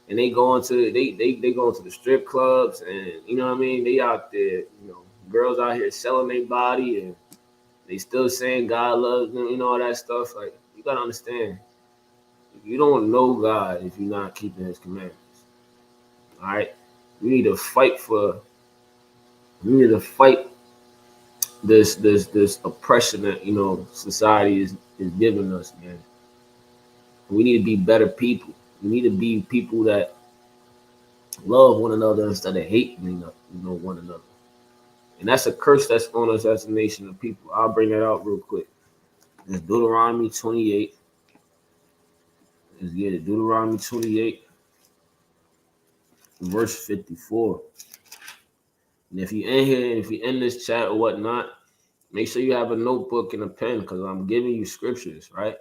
and they going to they going to the strip clubs, and you know what I mean, they out there, you know, girls out here selling their body, and they still saying God loves them, you know, all that stuff. Like, you gotta understand, you don't know God if you're not keeping his commandments. All right. We need to fight this oppression that society is giving us, man. We need to be better people. We need to be people that love one another instead of hating one another. And that's a curse that's on us as a nation of people. I'll bring that out real quick. It's Deuteronomy 28. Let's get it. Deuteronomy 28, verse 54. And if you're in here, if you're in this chat or whatnot, make sure you have a notebook and a pen, because I'm giving you scriptures, right?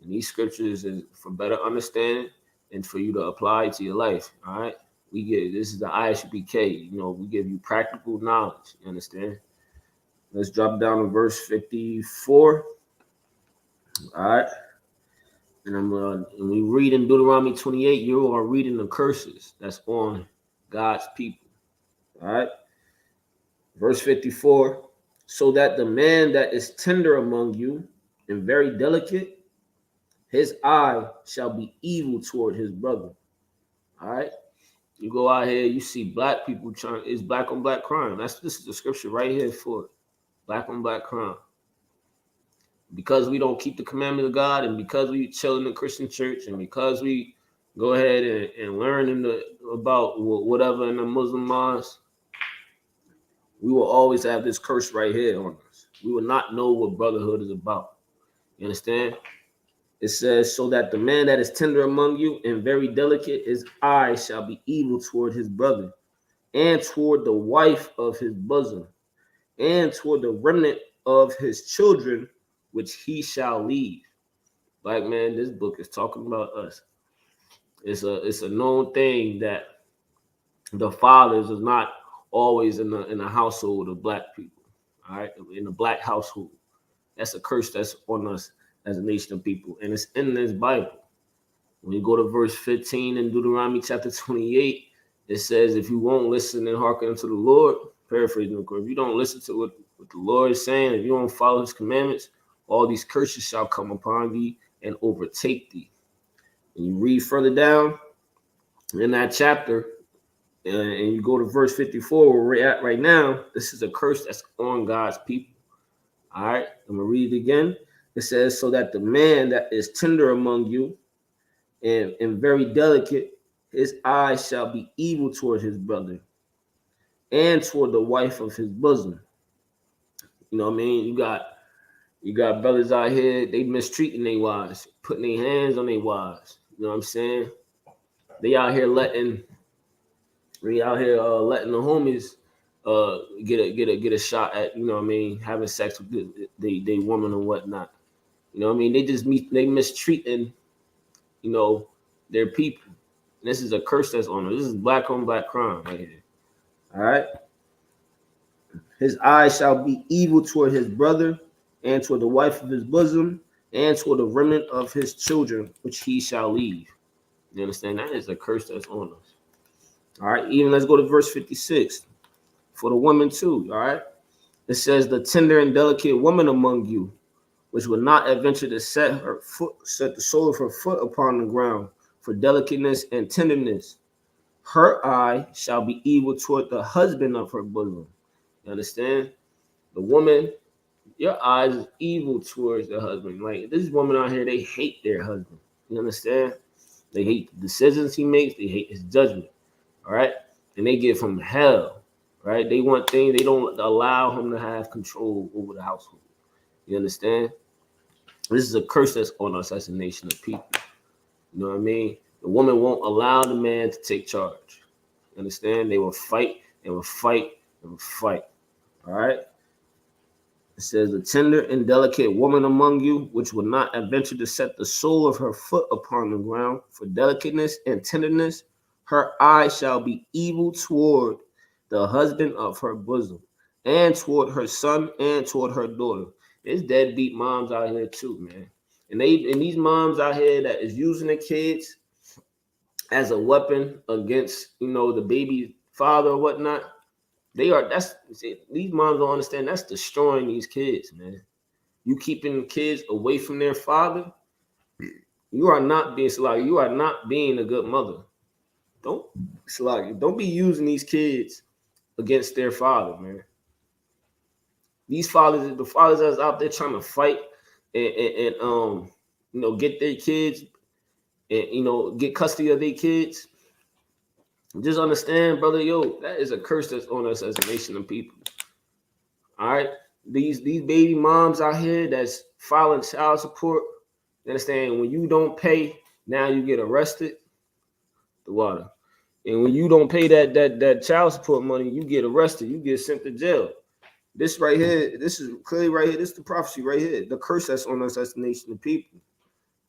And these scriptures is for better understanding and for you to apply to your life, all right? This is the ISUPK, we give you practical knowledge, you understand? Let's drop down to verse 54, all right? And when we read in Deuteronomy 28, you are reading the curses that's on God's people, all right? Verse 54, so that the man that is tender among you and very delicate, his eye shall be evil toward his brother. All right. You go out here, you see black people it's black on black crime. This is the scripture right here for it. Black on black crime. Because we don't keep the commandments of God, and because we chill in the Christian church, and because we go ahead and learn about whatever in the Muslim mosque, we will always have this curse right here on us. We will not know what brotherhood is about. You understand? It says, so that the man that is tender among you and very delicate, his eye shall be evil toward his brother, and toward the wife of his bosom, and toward the remnant of his children, which he shall leave. Black man, this book is talking about us. It's a known thing that the fathers is not always in the household of black people. All right, in the black household. That's a curse that's on us as a nation of people. And it's in this Bible. When you go to verse 15 in Deuteronomy chapter 28, it says, if you won't listen and hearken unto the Lord, paraphrasing, if you don't listen to what the Lord is saying, if you don't follow his commandments, all these curses shall come upon thee and overtake thee. And you read further down in that chapter, and you go to verse 54, where we're at right now. This is a curse that's on God's people. All right, I'm going to read it again. It says, so that the man that is tender among you and very delicate, his eye shall be evil toward his brother and toward the wife of his bosom. You know what I mean? You got brothers out here, they mistreating their wives, putting their hands on their wives. You know what I'm saying? They out here letting the homies get a shot at, you know what I mean, having sex with the woman and whatnot. You know what I mean? They mistreating, their people. And this is a curse that's on them. This is black on black crime right here. All right. His eye shall be evil toward his brother and toward the wife of his bosom and toward the remnant of his children, which he shall leave. You understand? That is a curse that's on us. All right. Even let's go to verse 56 for the woman too. All right. It says, the tender and delicate woman among you, which will not adventure to set the sole of her foot upon the ground for delicateness and tenderness. Her eye shall be evil toward the husband of her bosom. You understand? The woman, your eyes is evil towards the husband. Like this woman out here, they hate their husband. You understand? They hate the decisions he makes. They hate his judgment. All right? And they give him hell. Right? They want things. They don't allow him to have control over the household. You understand? This is a curse that's on us as a nation of people. You know what I mean? The woman won't allow the man to take charge. You understand? They will fight and will fight and will fight. All right? It says, the tender and delicate woman among you, which will not adventure to set the sole of her foot upon the ground for delicateness and tenderness, her eye shall be evil toward the husband of her bosom, and toward her son, and toward her daughter. There's deadbeat moms out here too, man. And these moms out here that is using the kids as a weapon against, the baby's father or whatnot. These moms don't understand that's destroying these kids, man. You keeping kids away from their father, you are not being a good mother. Don't be using these kids against their father, man. These fathers, the fathers that's out there trying to fight and get their kids and get custody of their kids. Just understand, brother, that is a curse that's on us as a nation of people. All right, these baby moms out here that's filing child support. You understand? When you don't pay, now you get arrested. The water, and when you don't pay that child support money, you get arrested. You get sent to jail. This right here, this is clearly right here. This is the prophecy right here. The curse that's on us as a nation of people.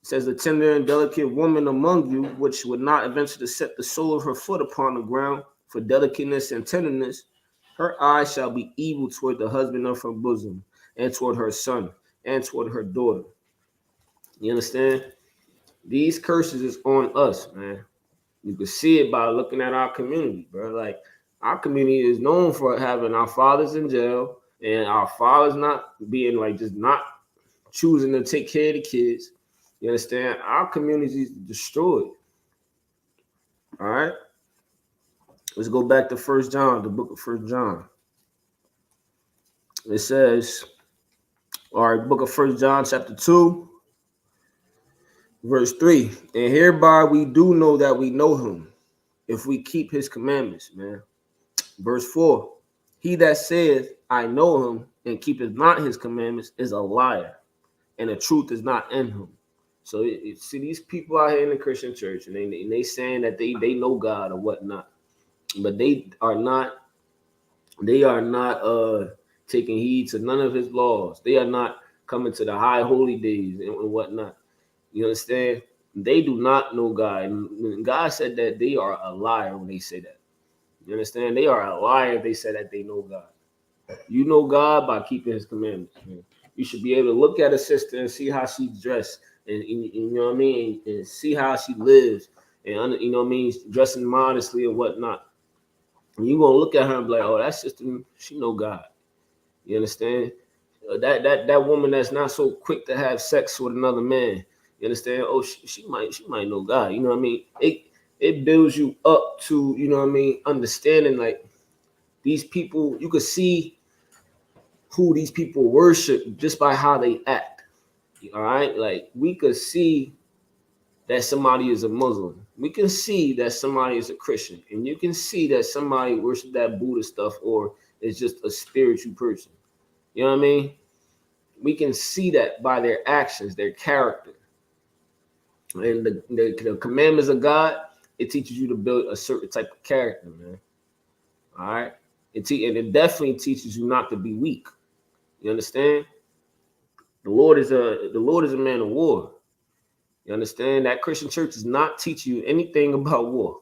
It says, the tender and delicate woman among you, which would not eventually set the sole of her foot upon the ground for delicateness and tenderness, her eyes shall be evil toward the husband of her bosom, and toward her son, and toward her daughter. You understand? These curses is on us, man. You can see it by looking at our community, bro. Like, our community is known for having our fathers in jail, and our fathers not being like just not choosing to take care of the kids. You understand? Our community is destroyed. All right. Let's go back to 1 John, the book of 1 John. It says, all right, book of 1 John, chapter 2, verse 3. And hereby we do know that we know him, if we keep his commandments, man. Verse 4. He that saith, I know him, and keepeth not his commandments, is a liar, and the truth is not in him. So see these people out here in the Christian church, and they saying that they know God or whatnot, but they are not taking heed to none of his laws. They are not coming to the high holy days and whatnot. You understand? They do not know God. And God said that they are a liar when they say that. You understand? They are a liar if they say that they know God. You know God by keeping his commandments, man. You should be able to look at a sister and see how she's dressed, and you know what I mean, and see how she lives, and you know what I mean, dressing modestly and whatnot. And you're gonna look at her and be like, oh, that sister, she know God. You understand? That woman that's not so quick to have sex with another man. You understand? Oh, she might know God. You know what I mean? It builds you up to, you know what I mean, understanding like these people. You could see who these people worship just by how they act. All right, like we could see that somebody is a Muslim. We can see that somebody is a Christian, and you can see that somebody worships that Buddha stuff or is just a spiritual person. You know what I mean? We can see that by their actions, their character, and the commandments of God. It teaches you to build a certain type of character, man. All right, and it definitely teaches you not to be weak. You understand? The Lord is a man of war. You understand? That Christian church does not teach you anything about war.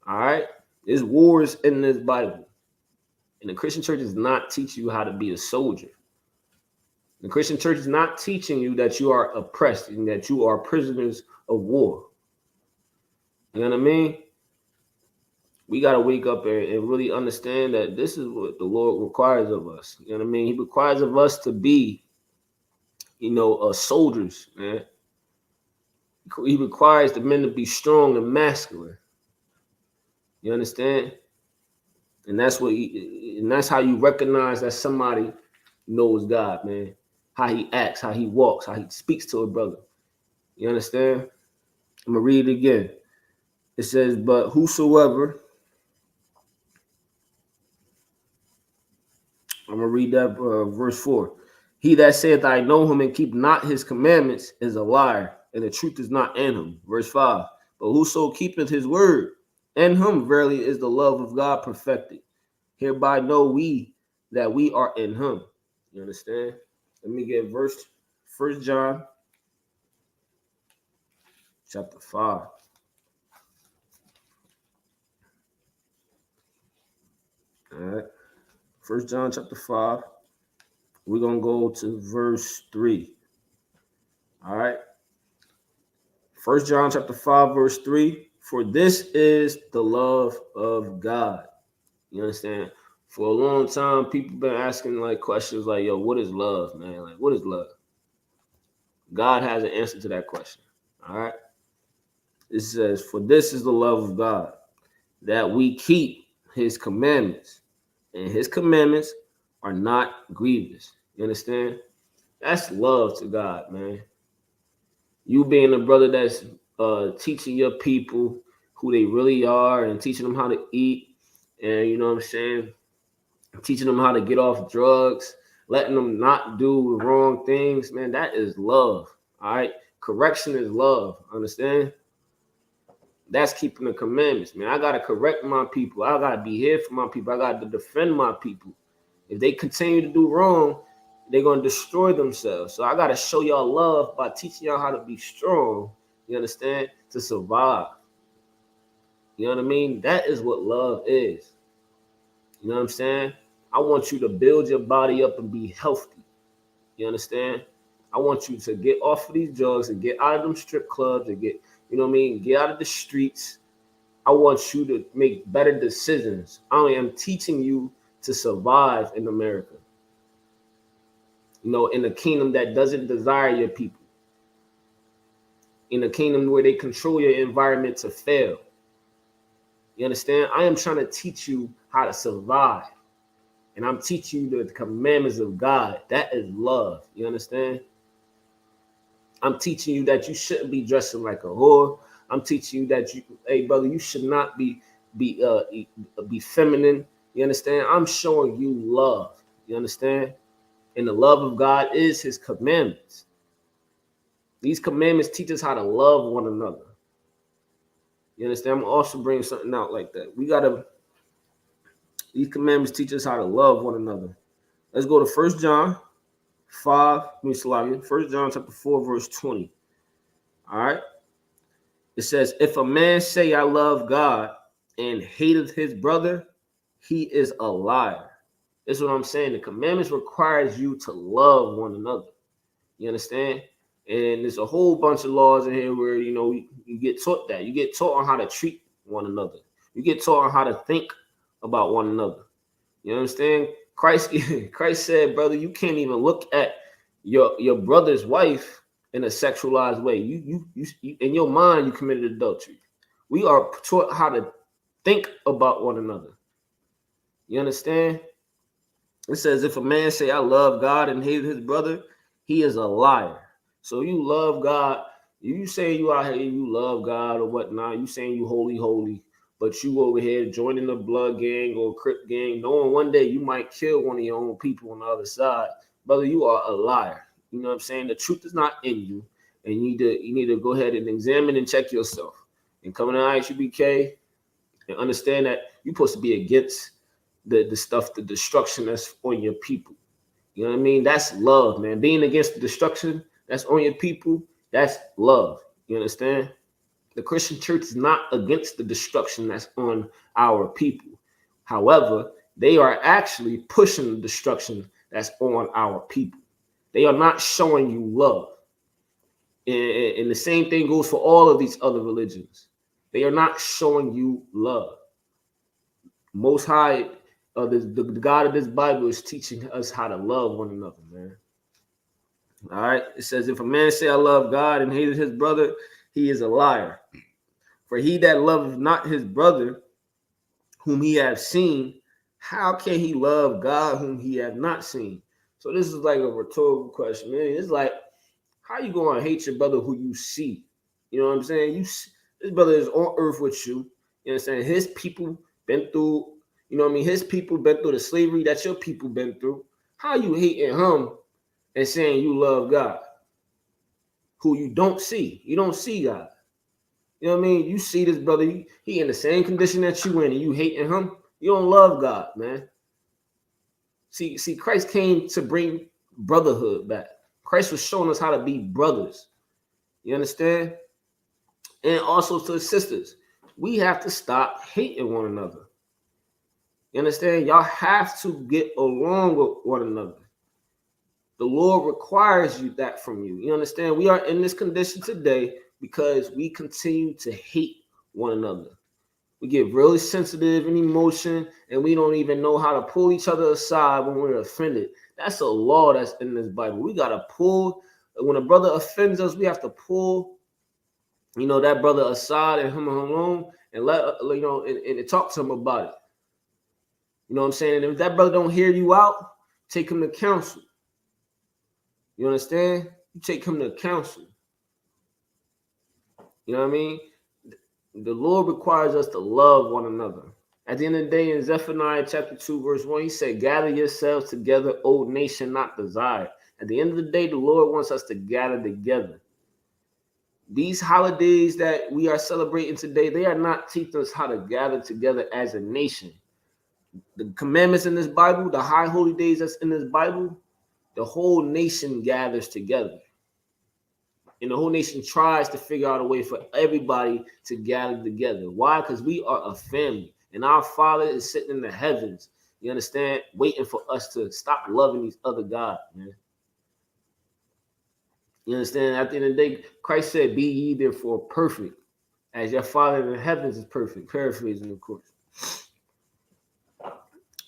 All right? There's wars in this Bible. And the Christian church does not teach you how to be a soldier. The Christian church is not teaching you that you are oppressed and that you are prisoners of war. You know what I mean? We got to wake up and really understand that this is what the Lord requires of us. You know what I mean? He requires of us to be, soldiers, man. He requires the men to be strong and masculine. You understand? And that's how you recognize that somebody knows God, man. How he acts, how he walks, how he speaks to a brother. You understand? I'm gonna read it again. It says, but whosoever, I'm gonna read that verse 4. He that saith, I know him, and keep not his commandments, is a liar, and the truth is not in him. Verse 5. But whoso keepeth his word, in him verily is the love of God perfected. Hereby know we that we are in him. You understand? Let me get verse 1 John chapter 5. All right. 1 John chapter 5. We're going to go to verse 3. All right. 1 John chapter 5, verse 3. For this is the love of God. You understand? For a long time, people been asking like questions like, yo, what is love, man? Like, what is love? God has an answer to that question. All right. It says, for this is the love of God, that we keep his commandments. And his commandments are not grievous. You understand? That's love to God, man. You being a brother that's teaching your people who they really are and teaching them how to eat, and you know what I'm saying, teaching them how to get off drugs, letting them not do wrong things, man, that is love. All right. Correction is love. Understand? That's keeping the commandments, man. I gotta correct my people. I gotta be here for my people. I gotta defend my people. If they continue to do wrong, they're gonna destroy themselves. So I gotta show y'all love by teaching y'all how to be strong. You understand? To survive. You know what I mean? That is what love is. You know what I'm saying? I want you to build your body up and be healthy. You understand? I want you to get off of these drugs and get out of them strip clubs and get, you know what I mean, get out of the streets. I want you to make better decisions. I am teaching you to survive in America. You know, in a kingdom that doesn't desire your people. In a kingdom where they control your environment to fail. You understand? I am trying to teach you how to survive. And I'm teaching you the commandments of God. That is love. You understand? I'm teaching you that you shouldn't be dressing like a whore. I'm teaching you that you, hey brother, you should not be feminine. You understand? I'm showing you love. You understand? And the love of God is his commandments. These commandments teach us how to love one another. You understand? I'm also bringing something out like that. These commandments teach us how to love one another. Let's go to 1 John 5, 1 John chapter 4, verse 20. All right. It says, if a man say I love God and hateth his brother, he is a liar. That's what I'm saying. The commandments requires you to love one another. You understand? And there's a whole bunch of laws in here where, you know, you get taught that. You get taught on how to treat one another. You get taught on how to think about one another. You understand? Christ said, brother, you can't even look at your brother's wife in a sexualized way. You in your mind, you committed adultery. We are taught how to think about one another. You understand? It says, if a man say, I love God and hate his brother, he is a liar. So you love God. You say you out here, you love God or whatnot. You saying you holy, but you over here joining the blood gang or Crip gang, knowing one day you might kill one of your own people on the other side. Brother, you are a liar. You know what I'm saying? The truth is not in you. And you need to go ahead and examine and check yourself. And come to ISUPK and understand that you're supposed to be against the stuff, the destruction that's on your people. You know what I mean? That's love, man. Being against the destruction that's on your people, that's love. You understand? The Christian church is not against the destruction that's on our people. However, they are actually pushing the destruction that's on our people. They are not showing you love. And the same thing goes for all of these other religions. They are not showing you love. Most High, the God of this Bible is teaching us how to love one another, man. All right. It says, if a man say I love God and hated his brother, he is a liar. For he that loveth not his brother, whom he hath seen, how can he love God whom he hath not seen? So this is like a rhetorical question, man. It's like, how you going to hate your brother who you see? You know what I'm saying? This brother is on earth with you. You know what I'm saying? His people been through, you know what I mean? His people been through the slavery that your people been through. How you hating him and saying you love God, who you don't see? You don't see God. You know what I mean? You see this brother, he in the same condition that you in, and you hating him. You don't love God, man. See, Christ came to bring brotherhood back. Christ was showing us how to be brothers. You understand? And also to the sisters, we have to stop hating one another. You understand? Y'all have to get along with one another. The Lord requires you that from you. You understand? We are in this condition today because we continue to hate one another. We get really sensitive in emotion, and we don't even know how to pull each other aside when we're offended. That's a law that's in this Bible. We got to pull. When a brother offends us, we have to pull, you know, that brother aside and him alone and let, you know, and talk to him about it. You know what I'm saying? And if that brother don't hear you out, take him to counsel. You understand? You take him to counsel. You know what I mean? The Lord requires us to love one another. At the end of the day, in Zephaniah chapter 2, verse 1, he said, gather yourselves together, O nation not desired. At the end of the day, the Lord wants us to gather together. These holidays that we are celebrating today, they are not teaching us how to gather together as a nation. The commandments in this Bible, the high holy days that's in this Bible, the whole nation gathers together. And the whole nation tries to figure out a way for everybody to gather together. Why? Because we are a family. And our Father is sitting in the heavens, you understand, waiting for us to stop loving these other gods, man. You understand? At the end of the day, Christ said, be ye therefore perfect, as your Father in the heavens is perfect. Paraphrasing, of course.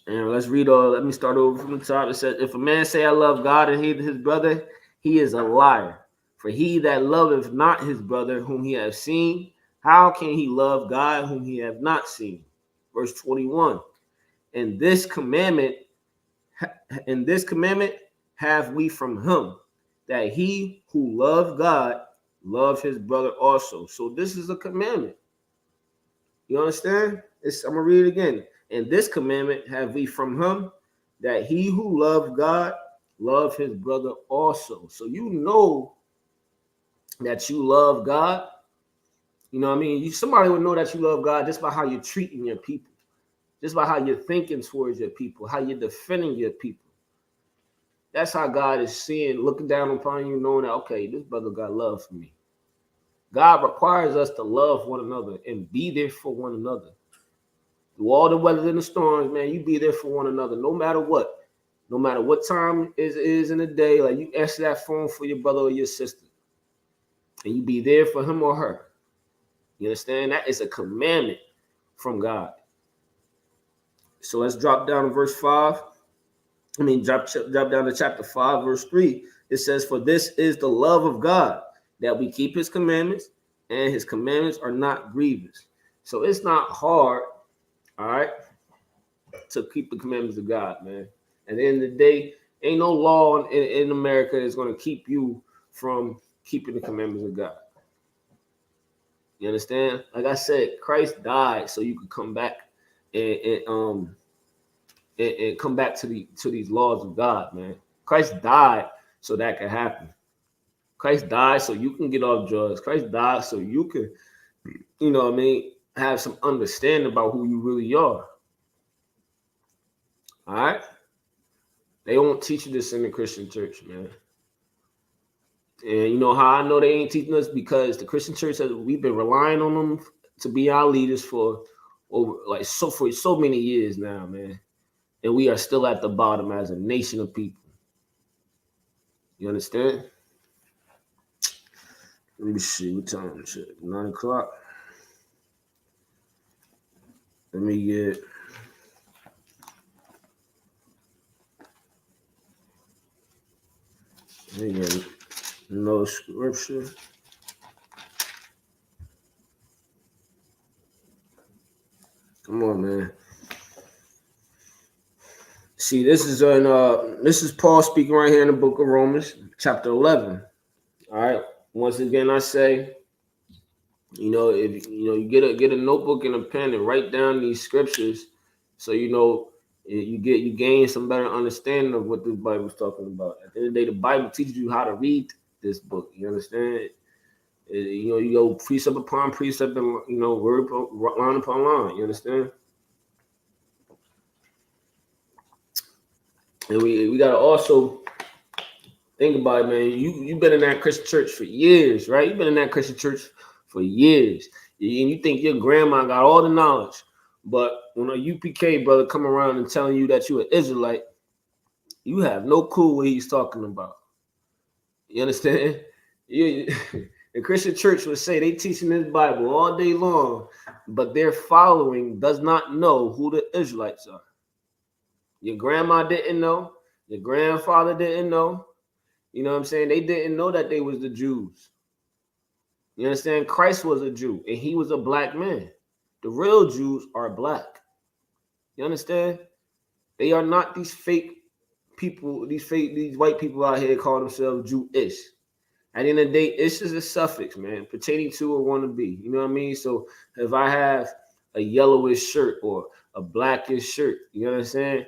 And let's read let me start over from the top. It says, if a man say, I love God and hate his brother, he is a liar. For he that loveth not his brother whom he hath seen, how can he love God whom he hath not seen? Verse 21. And this commandment have we from him, that he who love God love his brother also. So this is a commandment. You understand? I'm gonna read it again. And this commandment have we from him, that he who love God love his brother also. So you know that you love God. You know what I mean? Somebody would know that you love God just by how you're treating your people, just by how you're thinking towards your people, how you're defending your people. That's how God is seeing, looking down upon you, knowing that, okay, this brother got love for me. God requires us to love one another and be there for one another. Through all the weather and the storms, man, you be there for one another, no matter what. No matter what time it is in the day, like you answer that phone for your brother or your sister. And you be there for him or her. You understand? That is a commandment from God. So let's drop down to verse 5. Drop down to chapter 5, verse 3. It says, for this is the love of God, that we keep his commandments, and his commandments are not grievous. So it's not hard, all right, to keep the commandments of God, man. At the end of the day, ain't no law in America that's going to keep you from keeping the commandments of God. You understand? Like I said, Christ died so you could come back and come back to these laws of God, man. Christ died so that could happen. Christ died so you can get off drugs. Christ died so you can, you know what I mean, have some understanding about who you really are. All right? They won't teach you this in the Christian church, man. And you know how I know they ain't teaching us? Because the Christian church says we've been relying on them to be our leaders for so many years now, man. And we are still at the bottom as a nation of people. You understand? Let me see what time is it. 9 o'clock. Let me get no scripture. Come on, man. See, this is Paul speaking right here in the book of Romans, chapter 11. All right. Once again, I say, if you get a notebook and a pen and write down these scriptures, so you gain some better understanding of what this Bible is talking about. At the end of the day, the Bible teaches you how to read this book. You understand? You go precept upon precept, and word line upon line. You understand? And we gotta also think about it, man. You've been in that Christian church for years, right? You've been in that Christian church for years, and you think your grandma got all the knowledge, but when a UPK brother come around and telling you that you're an Israelite, you have no clue what he's talking about. You understand? The Christian church would say they teaching this Bible all day long, but their following does not know who the Israelites are. Your grandma didn't know. Your grandfather didn't know. You know what I'm saying? They didn't know that they was the Jews. You understand? Christ was a Jew, and he was a black man. The real Jews are black. You understand? They are not these fake people, these white people out here call themselves Jewish. At the end of the day, ish is a suffix, man, pertaining to or want to be. You know what I mean? So if I have a yellowish shirt or a blackish shirt, you know what I'm saying?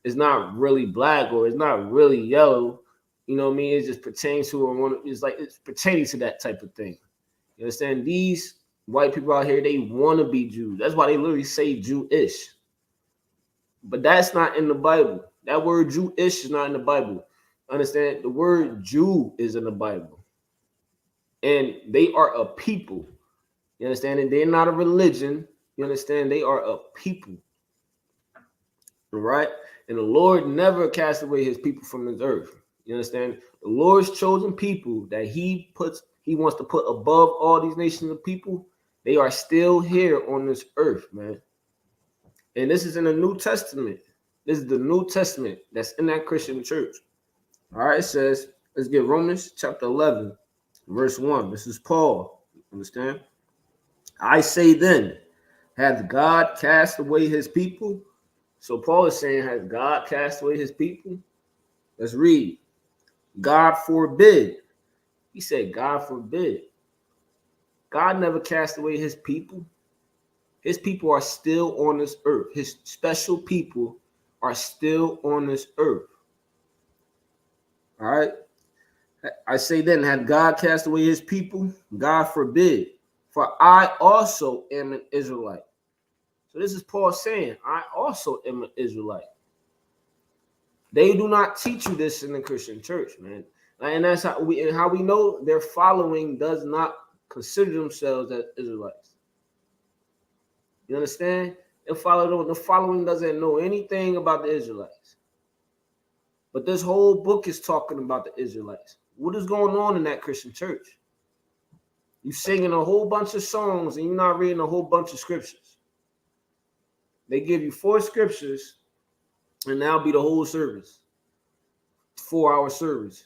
It's not really black or it's not really yellow. You know what I mean? It just pertains to or want to, it's pertaining to that type of thing. You understand? These white people out here, they want to be Jews. That's why they literally say Jewish. But that's not in the Bible. That word Jewish is not in the Bible. Understand? The word Jew is in the Bible. And they are a people. You understand? And they're not a religion. You understand? They are a people. All right? And the Lord never cast away his people from this earth. You understand? The Lord's chosen people that he wants to put above all these nations of people, they are still here on this earth, man. And this is in the New Testament. This is the New Testament that's in that Christian church. All right, it says, let's get Romans chapter 11, verse 1. This is Paul. Understand? I say then, has God cast away his people? So Paul is saying, has God cast away his people? Let's read. God forbid. He said, God forbid. God never cast away his people. His people are still on this earth. His special people are still on this earth. All right. I say then, had God cast away his people? God forbid. For I also am an Israelite. So this is Paul saying, I also am an Israelite. They do not teach you this in the Christian church, man. And that's how we know their following does not consider themselves as Israelites. You understand? The following doesn't know anything about the Israelites. But this whole book is talking about the Israelites. What is going on in that Christian church? You singing a whole bunch of songs and you're not reading a whole bunch of scriptures. They give you 4 scriptures and that'll be the whole service. 4-hour service.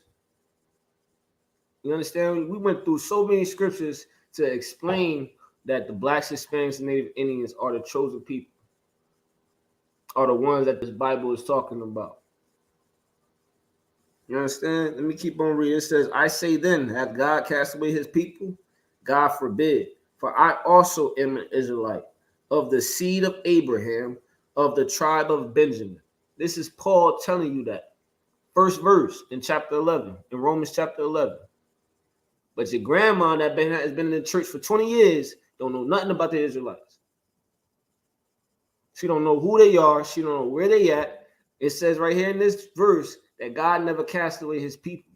You understand? We went through so many scriptures to explain that the Blacks, Hispanics, and Native Indians are the chosen people, are the ones that this Bible is talking about. You understand? Let me keep on reading. It says, I say then, hath God cast away his people? God forbid. For I also am an Israelite, of the seed of Abraham, of the tribe of Benjamin. This is Paul telling you that. First verse in chapter 11, in Romans chapter 11. But your grandma that has been in the church for 20 years don't know nothing about the Israelites. She don't know who they are. She don't know where they at. It says right here in this verse that God never cast away his people.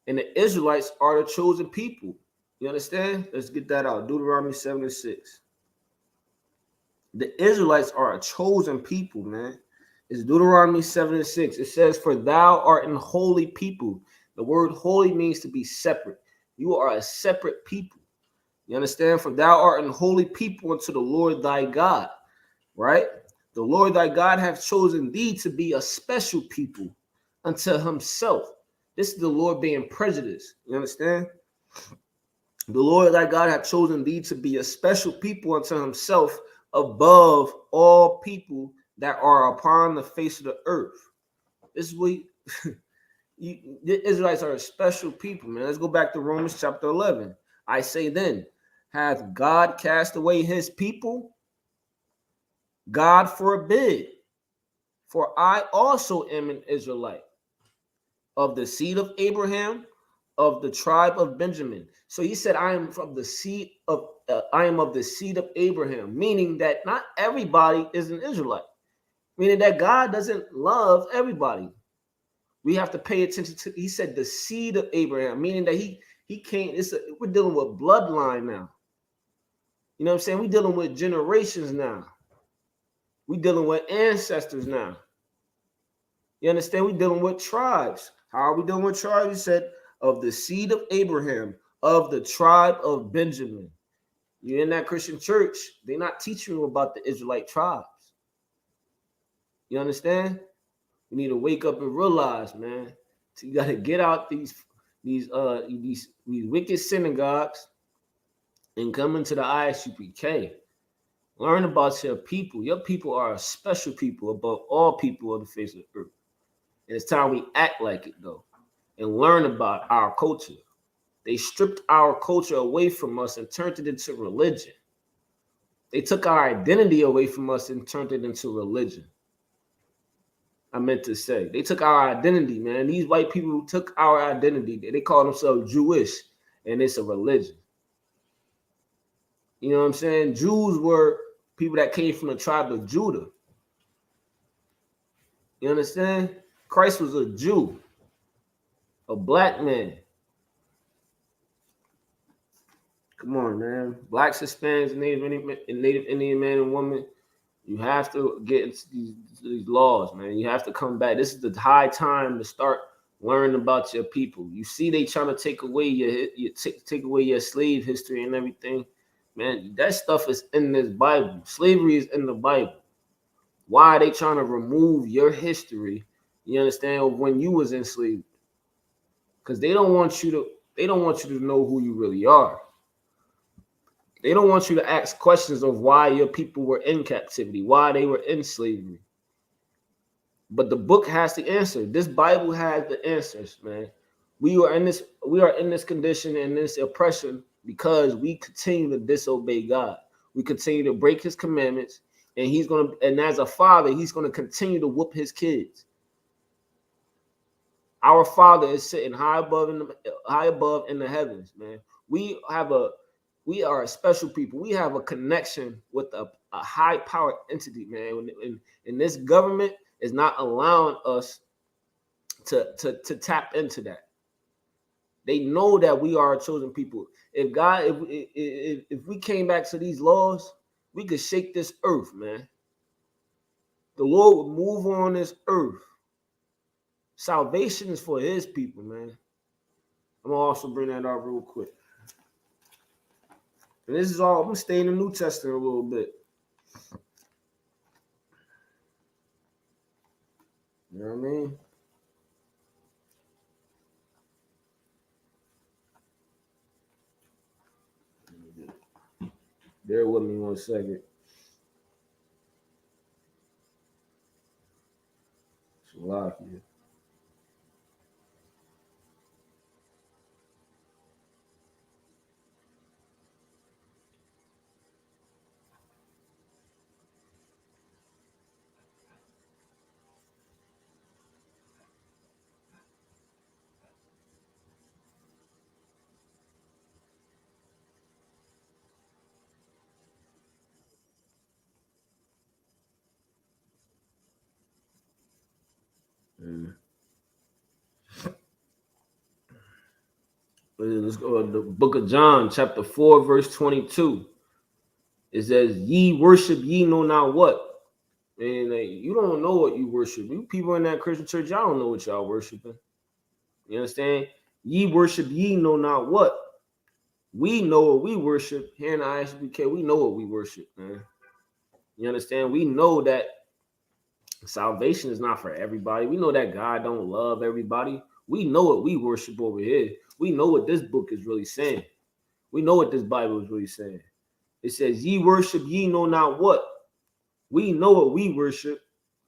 And the Israelites are the chosen people. You understand? Let's get that out. Deuteronomy 7:6. The Israelites are a chosen people, man. It's Deuteronomy 7:6. It says, for thou art an holy people. The word holy means to be separate. You are a separate people. You understand? For thou art an holy people unto the Lord thy God. Right? The Lord thy God hath chosen thee to be a special people unto himself. This is the Lord being prejudiced. You understand? The Lord thy God hath chosen thee to be a special people unto himself above all people that are upon the face of the earth. This is what the Israelites are a special people, man. Let's go back to Romans chapter 11. I say then, hath God cast away his people? God forbid. For I also am an Israelite, of the seed of Abraham, of the tribe of Benjamin. So he said, I am of the seed of Abraham, meaning that not everybody is an Israelite, meaning that God doesn't love everybody. We have to pay attention to. He said the seed of Abraham, meaning that he can't. We're dealing with bloodline now. You know what I'm saying? We're dealing with generations now. We're dealing with ancestors now. You understand? We're dealing with tribes. How are we dealing with tribes? He said, of the seed of Abraham, of the tribe of Benjamin. You're in that Christian church, they're not teaching you about the Israelite tribes. You understand? You need to wake up and realize, man. So you got to get out these wicked synagogues and come into the ISUPK. Learn about your people. Your people are a special people above all people on the face of the earth. And it's time we act like it, though, and learn about our culture. They stripped our culture away from us and turned it into religion. They took our identity away from us and turned it into religion. I meant to say, they took our identity, man. These white people took our identity. They call themselves Jewish, and it's a religion. You know what I'm saying? Jews were people that came from the tribe of Judah. You understand? Christ was a Jew, a black man. Come on, man. Blacks, Hispanics, Native Indian man and woman, you have to get into these laws, man. You have to come back. This is the high time to start learning about your people. You see, they trying to take away take away your slave history and everything, man. That stuff is in this Bible. Slavery is in the Bible. Why are they trying to remove your history? You understand, when you was enslaved? Because they don't want you to know who you really are. They don't want you to ask questions of why your people were in captivity, why they were in slavery. But the book has the answer. This Bible has the answers, man. We are in this condition and this oppression because we continue to disobey God. We continue to break his commandments, and as a father, he's gonna continue to whoop his kids. Our Father is sitting high above in the heavens, man. We are a special people. We have a connection with a high powered entity, man. And this government is not allowing us to tap into that. They know that we are a chosen people. If we came back to these laws, we could shake this earth, man. The Lord would move on this earth. Salvation is for his people, man. I'm gonna also bring that out real quick. And this is all, I'm gonna stay in the New Testament a little bit. You know what I mean? Bear with me 1 second. It's a lot here. Let's go to the book of John, chapter 4, verse 22. It says, ye worship ye know not what. And you don't know what you worship. You people in that Christian church, y'all don't know what y'all worshiping. You understand? Ye worship ye know not what. We know what we worship. Here in the ISUPK, we know what we worship, man. You understand? We know that salvation is not for everybody. We know that God don't love everybody. We know what we worship over here. We know what this book is really saying. We know what this Bible is really saying. It says, ye worship ye know not what. We know what we worship,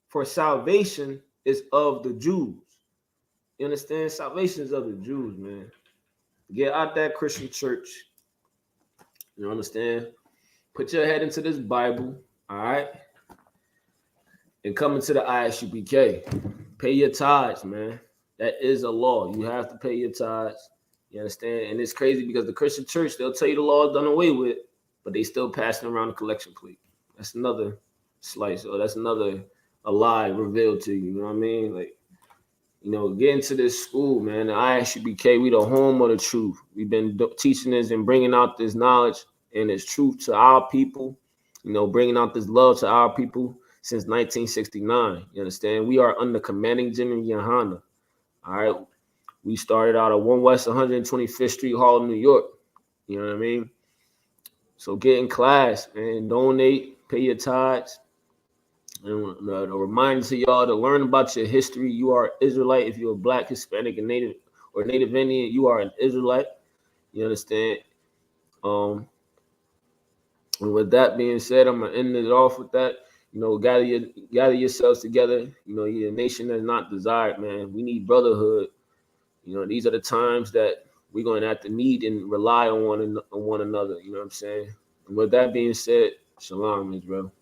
for salvation is of the Jews. You understand? Salvation is of the Jews, man. Get out that Christian church. You understand? Put your head into this Bible, all right? And come into the ISUPK. Pay your tithes, man. That is a law. You have to pay your tithes. You understand? And it's crazy because the Christian church, they'll tell you the law is done away with, but they still passing around the collection plate. That's another slice, or that's another a lie revealed to you. You know what I mean? Like, you know, get into this school, man. The ISUPK, we the home of the truth. We've been teaching this and bringing out this knowledge and this truth to our people. You know, bringing out this love to our people since 1969. You understand? We are under Commanding General Yohana. All right. We started out at 1 West 125th Street, Harlem, New York. You know what I mean? So get in class, man. Donate, pay your tithes. And a reminder to y'all to learn about your history. You are Israelite. If you're a Black, Hispanic, and Native Indian, you are an Israelite. You understand? And with that being said, I'm gonna end it off with that. gather yourselves together. You're a nation that's not desired, man. We need brotherhood. These are the times that we're going to have to meet and rely on one another. You know what I'm saying? And with that being said, shalom, Israel.